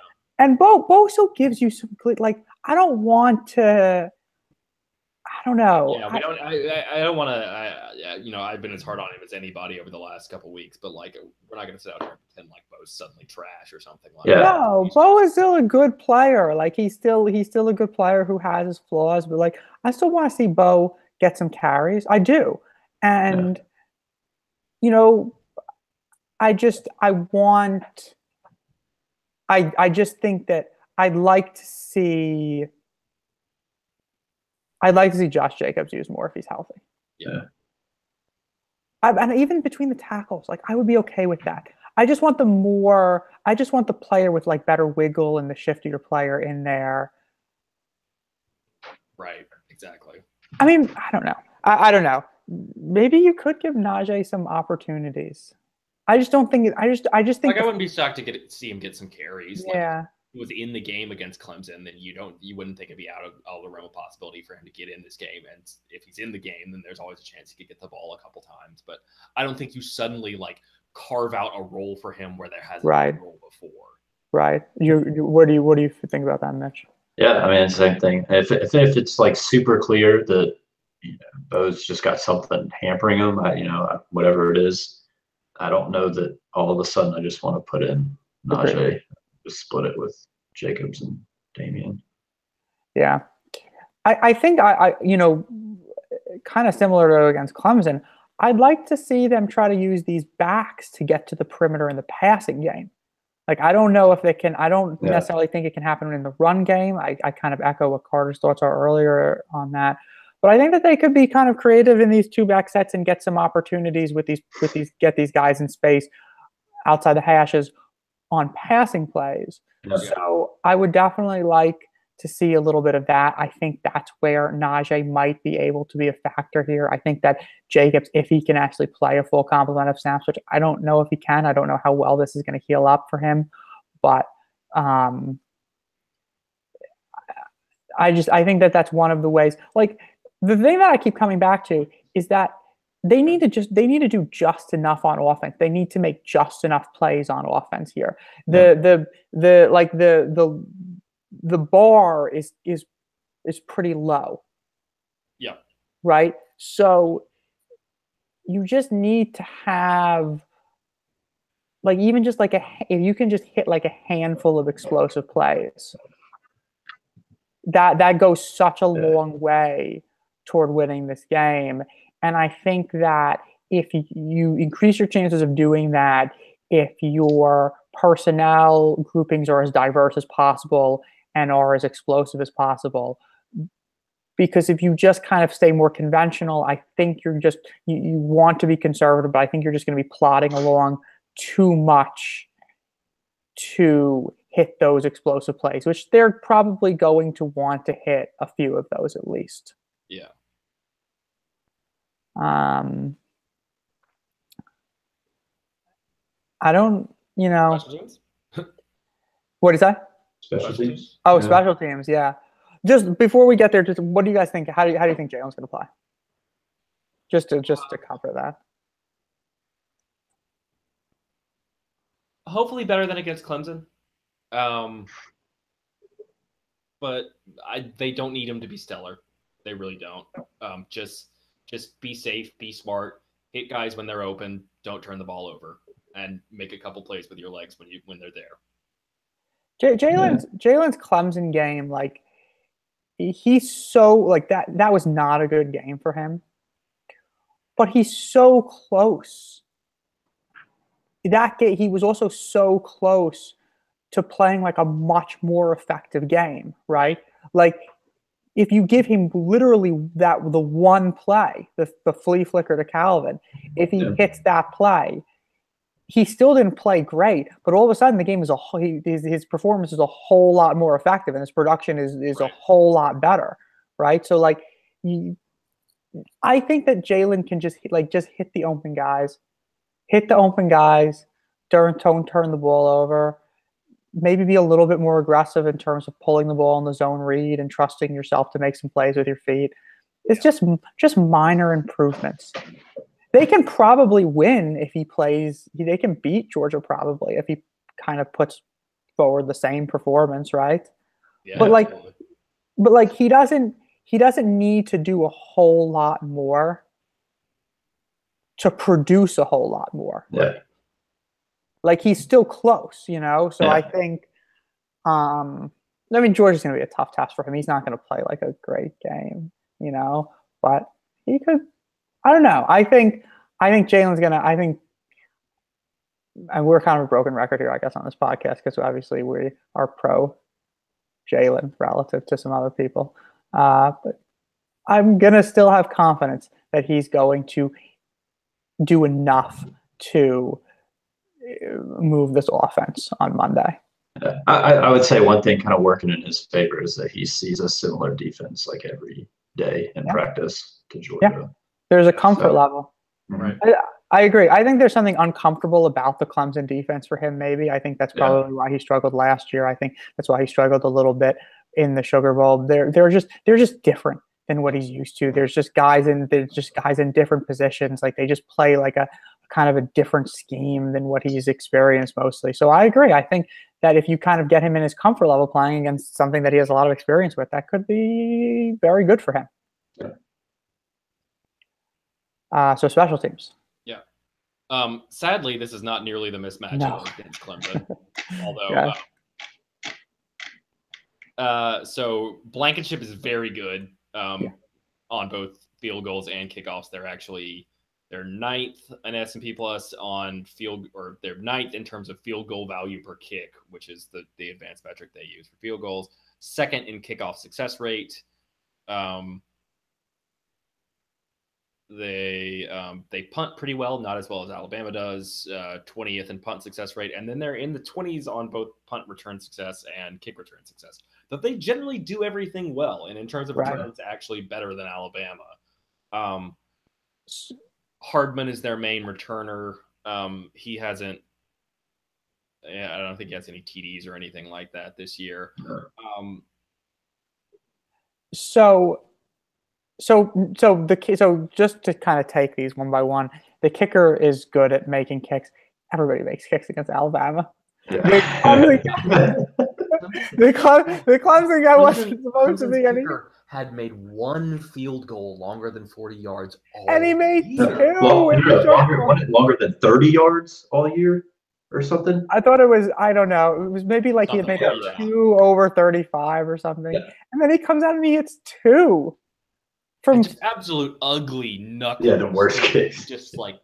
Bo still gives you some, like, I don't want to. I don't know. Yeah, I don't want to. I've been as hard on him as anybody over the last couple of weeks, but like, we're not going to sit out here and pretend like Bo's suddenly trash or something like that. No, Bo is still a good player. Like, he's still a good player who has his flaws, but like, I still want to see Bo get some carries. I do, and I just think that I'd like to see Josh Jacobs used more if he's healthy. Yeah. And even between the tackles, like, I would be okay with that. I just want the player with like better wiggle and the shiftier player in there. Right. Exactly. I mean, I don't know. I don't know. Maybe you could give Najee some opportunities. I just don't think. I just think. Like, I wouldn't be shocked to see him get some carries. Yeah. Like, he was in the game against Clemson, then you wouldn't think it'd be out of all the realm of possibility for him to get in this game. And if he's in the game, then there's always a chance he could get the ball a couple times. But I don't think you suddenly like carve out a role for him where there hasn't been a role before. Right. What do you think about that, Mitch? Yeah, I mean, it's the same thing. If it's like super clear that Bo's just got something hampering him, whatever it is, I don't know that all of a sudden I just want to put in Najee, just split it with Jacobs and Damian. Yeah, I think I kind of similar to against Clemson. I'd like to see them try to use these backs to get to the perimeter in the passing game. Like, I don't know if they can. I don't necessarily think it can happen in the run game. I kind of echo what Carter's thoughts are earlier on that. But I think that they could be kind of creative in these 2-back sets and get some opportunities get these guys in space outside the hashes on passing plays. Yeah. So I would definitely like to see a little bit of that. I think that's where Najee might be able to be a factor here. I think that Jacobs, if he can actually play a full complement of snaps, which I don't know if he can, I don't know how well this is going to heal up for him, but I think that that's one of the ways. Like, the thing that I keep coming back to is that they need to do just enough on offense. They need to make just enough plays on offense here. The bar is pretty low. Yeah. Right. So you just need to have, like, even just like if you can just hit like a handful of explosive plays, that goes such a long way toward winning this game. And I think that if you increase your chances of doing that, if your personnel groupings are as diverse as possible and are as explosive as possible, because if you just kind of stay more conventional, I think you want to be conservative, but I think you're just going to be plodding along too much to hit those explosive plays, which they're probably going to want to hit a few of those at least. Yeah. I don't, Special teams? What is that? Special teams. Oh, yeah. Special teams. Yeah. Just before we get there, just what do you guys think? How do you think Jalen's going to play? Just to cover that. Hopefully better than against Clemson. But they don't need him to be stellar. They really don't. Just be safe, be smart, hit guys when they're open, don't turn the ball over, and make a couple plays with your legs when they're there. Jalen's Clemson game, like he's so like that was not a good game for him, but he's so close. That game, he was also so close to playing like a much more effective game, right? Like if you give him literally the one play, the flea flicker to Calvin, if he hits that play, he still didn't play great, but all of a sudden the game is his performance is a whole lot more effective, and his production is right. A whole lot better, right? So like, I think that Jalen can just hit the open guys, don't turn the ball over, maybe be a little bit more aggressive in terms of pulling the ball in the zone read and trusting yourself to make some plays with your feet. It's just minor improvements. They can probably win if he plays. They can beat Georgia probably if he kind of puts forward the same performance, right? Yeah, but like he doesn't need to do a whole lot more to produce a whole lot more. Yeah. Like he's still close, you know. So I think, I mean, Georgia's going to be a tough test for him. He's not going to play like a great game, you know, but he could. I don't know. I think Jalen's going to. And we're kind of a broken record here, I guess, on this podcast because obviously we are pro Jalen relative to some other people. But I'm going to still have confidence that he's going to do enough to move this offense on Monday. I would say one thing kind of working in his favor is that he sees a similar defense like every day in practice to Georgia. Yeah. There's a comfort level. Right. I agree. I think there's something uncomfortable about the Clemson defense for him, maybe. I think that's probably why he struggled last year. I think that's why he struggled a little bit in the Sugar Bowl. They're just different than what he's used to. There's just guys in different positions. Like they just play like a kind of a different scheme than what he's experienced mostly. So I agree. I think that if you kind of get him in his comfort level playing against something that he has a lot of experience with, that could be very good for him. So special teams. Yeah. Sadly, this is not nearly the mismatch against Clemson. Although, so Blankenship is very good on both field goals and kickoffs. They're ninth in S&P Plus on field, or they're ninth in terms of field goal value per kick, which is the advanced metric they use for field goals. Second in kickoff success rate. They punt pretty well, not as well as Alabama does. 20th in punt success rate, and then they're in the 20s on both punt return success and kick return success. But they generally do everything well, and in terms of return, it's actually better than Alabama. Hardman is their main returner. He hasn't. I don't think he has any TDs or anything like that this year. So just to kind of take these one by one, the kicker is good at making kicks. Everybody makes kicks against Alabama. Yeah. The Clemson guy wasn't supposed to be any. Had made one field goal longer than 40 yards and he made two. Longer than 30 yards all year or something? I thought it was, I don't know. It was maybe like he had made two over 35 or something. Yeah. And then he comes out and he hits two. From just absolute ugly knuckles. Yeah, the worst case. Just like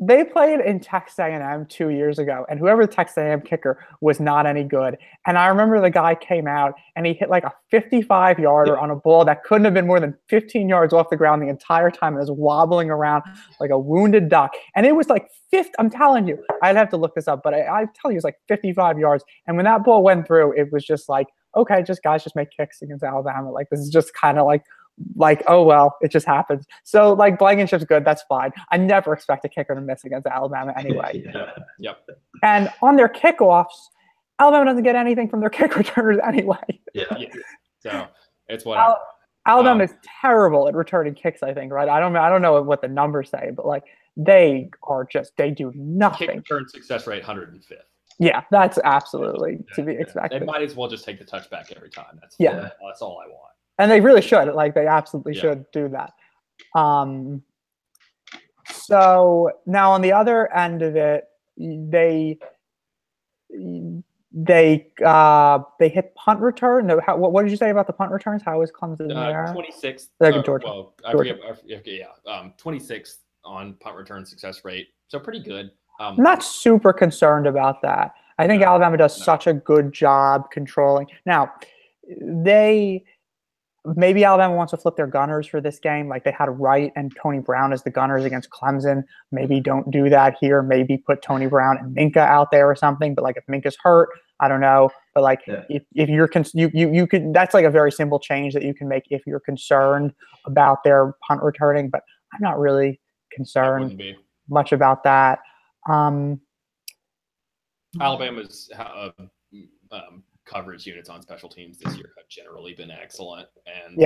they played in Texas A&M 2 years ago, and whoever the Texas A&M kicker was not any good. And I remember the guy came out and he hit like a 55-yarder on a ball that couldn't have been more than 15 yards off the ground the entire time. It was wobbling around like a wounded duck. And it was like I'm telling you, I'd have to look this up, but I tell you, it was like 55 yards. And when that ball went through, it was just like, okay, guys just make kicks against Alabama. Like this is just kind of like, oh, well, it just happens. So, like, Blankenship's good. That's fine. I never expect a kicker to miss against Alabama anyway. Yep. And on their kickoffs, Alabama doesn't get anything from their kick returners anyway. Yeah. So, it's whatever. Alabama is terrible at returning kicks, I think, right? I don't know what the numbers say, but, like, they do nothing. Kick return success rate 105th. Yeah, that's absolutely to be expected. They might as well just take the touchback every time. That's all I want. And they really should. Like, they absolutely Yeah. should do that. So now on the other end of it, they hit punt return. No, what did you say about the punt returns? How is Clemson there? 26th. Georgia. Well, Georgia. I forget, yeah. 26th on punt return success rate. So pretty good. I'm not super concerned about that. I think Alabama does such a good job controlling. Now, maybe Alabama wants to flip their gunners for this game. Like, they had Wright and Tony Brown as the gunners against Clemson. Maybe don't do that here. Maybe put Tony Brown and Minka out there or something. But like, if Minka's hurt, I don't know. But like, if you're you could, that's like a very simple change that you can make if you're concerned about their punt returning. But I'm not really concerned much about that. Alabama's coverage units on special teams this year have generally been excellent, and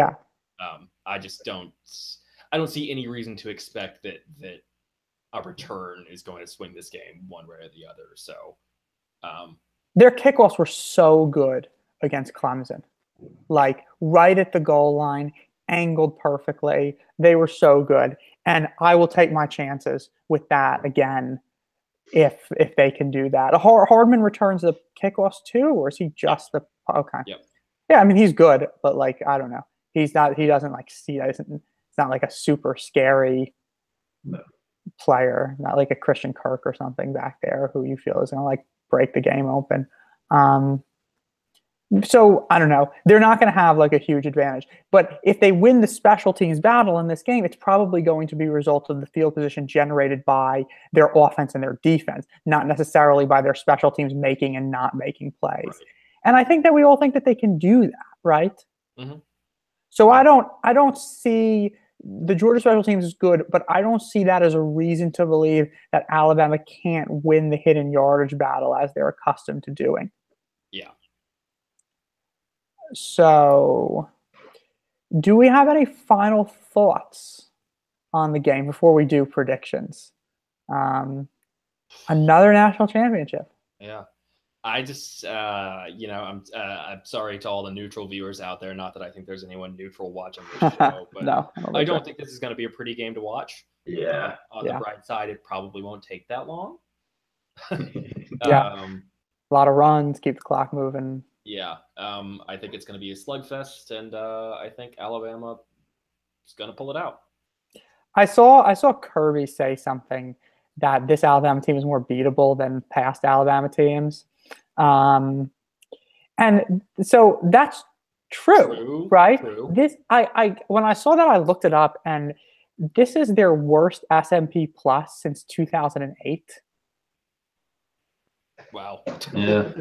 I don't see any reason to expect that a return is going to swing this game one way or the other. So their kickoffs were so good against Clemson, like right at the goal line, angled perfectly. They were so good, and I will take my chances with that again. If they can do that. Hardman returns the kickoffs too, or is he just the okay? Yep. Yeah, I mean, he's good, but like, I don't know. He doesn't like see. It's not like a super scary player, not like a Christian Kirk or something back there who you feel is gonna like break the game open. So I don't know. They're not going to have like a huge advantage, but if they win the special teams battle in this game, it's probably going to be a result of the field position generated by their offense and their defense, not necessarily by their special teams making and not making plays. Right. And I think that we all think that they can do that, right? Mm-hmm. So I don't see the Georgia special teams is good, but I don't see that as a reason to believe that Alabama can't win the hidden yardage battle as they're accustomed to doing. Yeah. So, do we have any final thoughts on the game before we do predictions? Another national championship. Yeah. I just, I'm sorry to all the neutral viewers out there. Not that I think there's anyone neutral watching this show, but no, I don't think this is going to be a pretty game to watch. Yeah. On the bright side, it probably won't take that long. A lot of runs, keep the clock moving. Yeah, I think it's going to be a slugfest, and I think Alabama is going to pull it out. I saw Kirby say something that this Alabama team is more beatable than past Alabama teams, and so that's true, right? True. This I when I saw that, I looked it up, and this is their worst S&P plus since 2008. Wow. Yeah.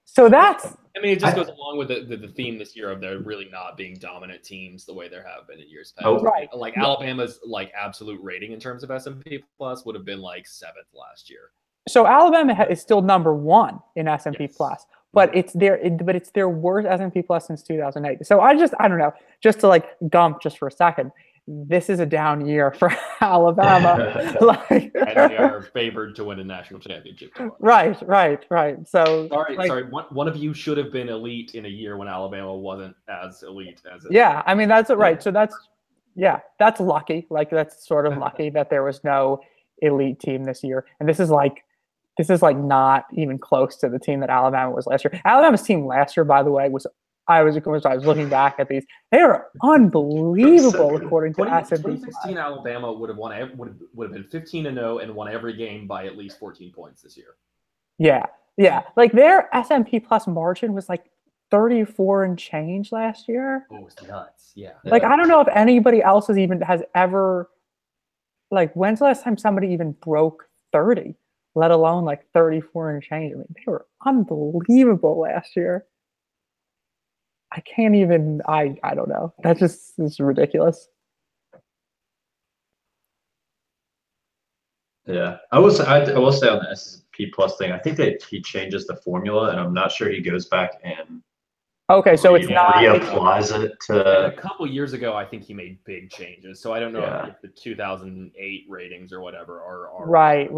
So that's. I mean, it just goes along with the theme this year of there really not being dominant teams the way there have been in years past. Oh, right. Like Alabama's like absolute rating in terms of S&P plus would have been like 7th last year. So Alabama is still number 1 in S&P plus, but it's their worst S&P plus since 2008. So I don't know, just to like gump just for a second. This is a down year for Alabama. And they are favored to win a national championship tomorrow. Right. So sorry. One of you should have been elite in a year when Alabama wasn't as elite as it. Yeah, I mean that's right. So that's lucky. Like, that's sort of lucky that there was no elite team this year. And this is like not even close to the team that Alabama was last year. Alabama's team last year, by the way, was. I was looking back at these. They are unbelievable according to S&P. 2016 Alabama would have been 15-0 and won every game by at least 14 points this year. Yeah. Like, their S&P plus margin was like 34 and change last year. Oh, it's nuts. Yeah. Like, I don't know if anybody else has ever, like, when's the last time somebody even broke 30, let alone like 34 and change? I mean, they were unbelievable last year. I can't even. I don't know. That's just it's ridiculous. Yeah, I will say on the S&P plus thing. I think that he changes the formula, and I'm not sure he goes back and. Okay, so it's not. Reapplies it to. And a couple years ago, I think he made big changes. So I don't know if the 2008 ratings or whatever are. Right.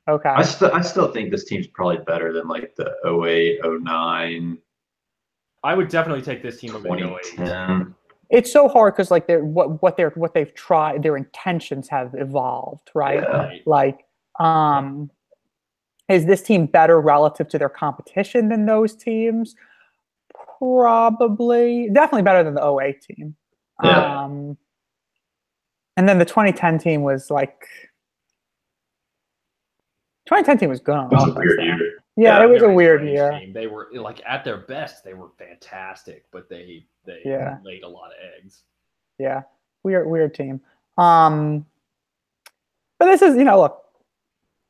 Okay. I still think this team's probably better than like the 08, 09. I would definitely take this team over the 08. 2010. It's so hard because like what they've tried, their intentions have evolved, right? Yeah. Like, is this team better relative to their competition than those teams? Probably, definitely better than the 08 team. Yeah. And then the 2010 team was like, 2010 team was good on It was a offense, weird though. year. Yeah, Yeah, it was a Very weird strange year. team. They were like at their best, they were fantastic, but they Yeah. laid a lot of eggs. Yeah, weird team. But this is, look,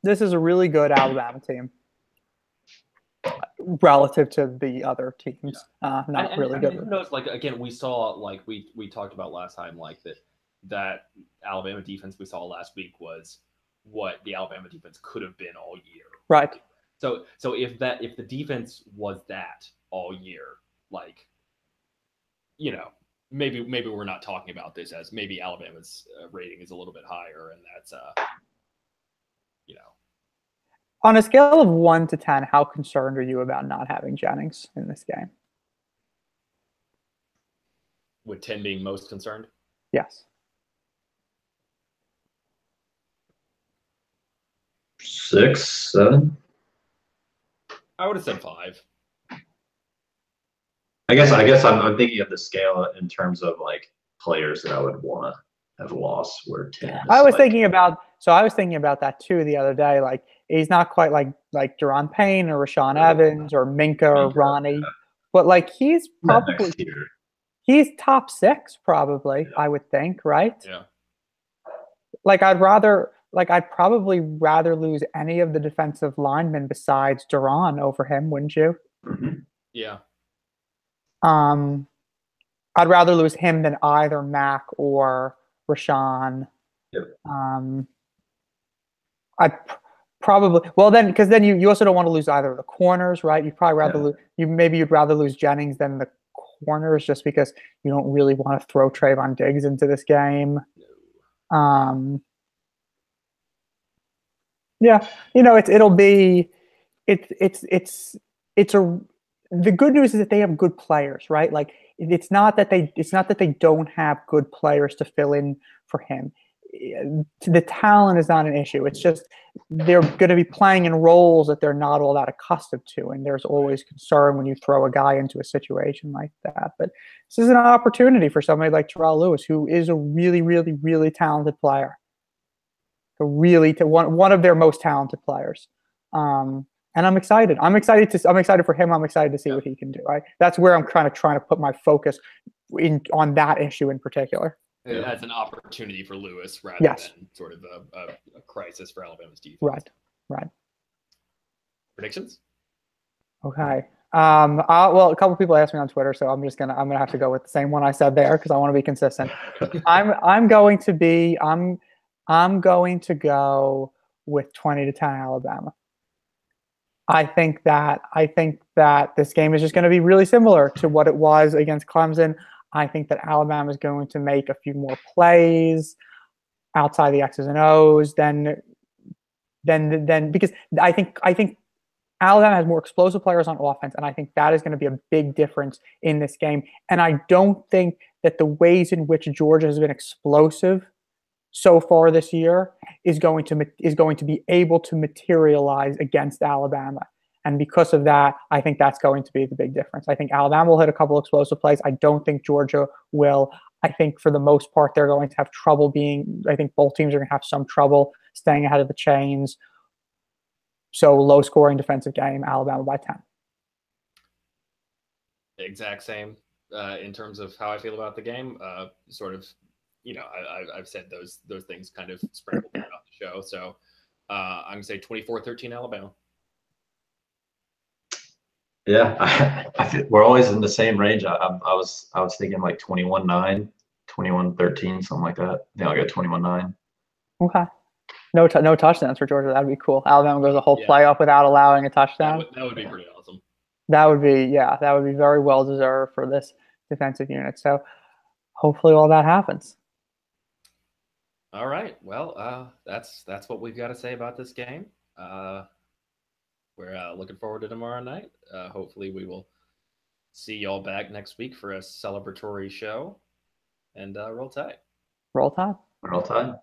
this is a really good Alabama team relative to the other teams. Not really good. Who knows? Like again, we saw like we talked about last time, like that Alabama defense we saw last week was what the Alabama defense could have been all year. Right. So if the defense was that all year, like, maybe we're not talking about this as maybe Alabama's rating is a little bit higher, and that's On a scale of 1 to 10, how concerned are you about not having Jennings in this game? with 10 being most concerned. Yes. 6, 7. I would have said 5. I guess I'm thinking of the scale in terms of like players that I would want to have lost. Where 10. I was thinking about that too the other day. Like, he's not quite like Deron Payne or Rashawn Evans or Minka or Ronnie, but like he's probably he's top 6 probably. Yeah. I would think, right? Yeah. Like I'd probably rather lose any of the defensive linemen besides Deron over him, wouldn't you? Mm-hmm. Yeah. I'd rather lose him than either Mac or Rashawn. Yep. I'd probably because then you also don't want to lose either of the corners, right? You'd probably rather you'd rather lose Jennings than the corners just because you don't really want to throw Trayvon Diggs into this game. Yeah, the good news is that they have good players, right? Like it's not that they don't have good players to fill in for him. The talent is not an issue. It's just they're going to be playing in roles that they're not all that accustomed to, and there's always concern when you throw a guy into a situation like that. But this is an opportunity for somebody like Terrell Lewis, who is a really, really, really talented player. One of their most talented players. And I'm excited. I'm excited for him. I'm excited to see what he can do. Right. That's where I'm trying to put my focus on that issue in particular. As an opportunity for Lewis rather than sort of a crisis for Alabama's defense. Right. Predictions? Okay. Well, a couple people asked me on Twitter, so I'm gonna have to go with the same one I said there because I want to be consistent. I'm going to go with 20-10 Alabama. I think that this game is just going to be really similar to what it was against Clemson. I think that Alabama is going to make a few more plays outside the X's and O's than because I think Alabama has more explosive players on offense, and I think that is going to be a big difference in this game. And I don't think that the ways in which Georgia has been explosive so far this year is going to be able to materialize against Alabama. And because of that, I think that's going to be the big difference. I think Alabama will hit a couple explosive plays. I don't think Georgia will. I think for the most part, they're going to have trouble I think both teams are going to have some trouble staying ahead of the chains. So low scoring defensive game, Alabama by 10. Exact same in terms of how I feel about the game. Sort of, I've said those things kind of sprinkled throughout the show. So I'm going to say 24-13 Alabama. Yeah, we're always in the same range. I was thinking like 21-9, 21-13, something like that. I think I'll go 21-9. Okay. No touchdowns for Georgia. That'd be cool. Alabama goes a whole playoff without allowing a touchdown. That would be pretty awesome. That would be very well deserved for this defensive unit. So hopefully all that happens. All right. Well, that's what we've got to say about this game. We're looking forward to tomorrow night. Hopefully we will see y'all back next week for a celebratory show. And roll tide. Roll Tide. Roll Tide.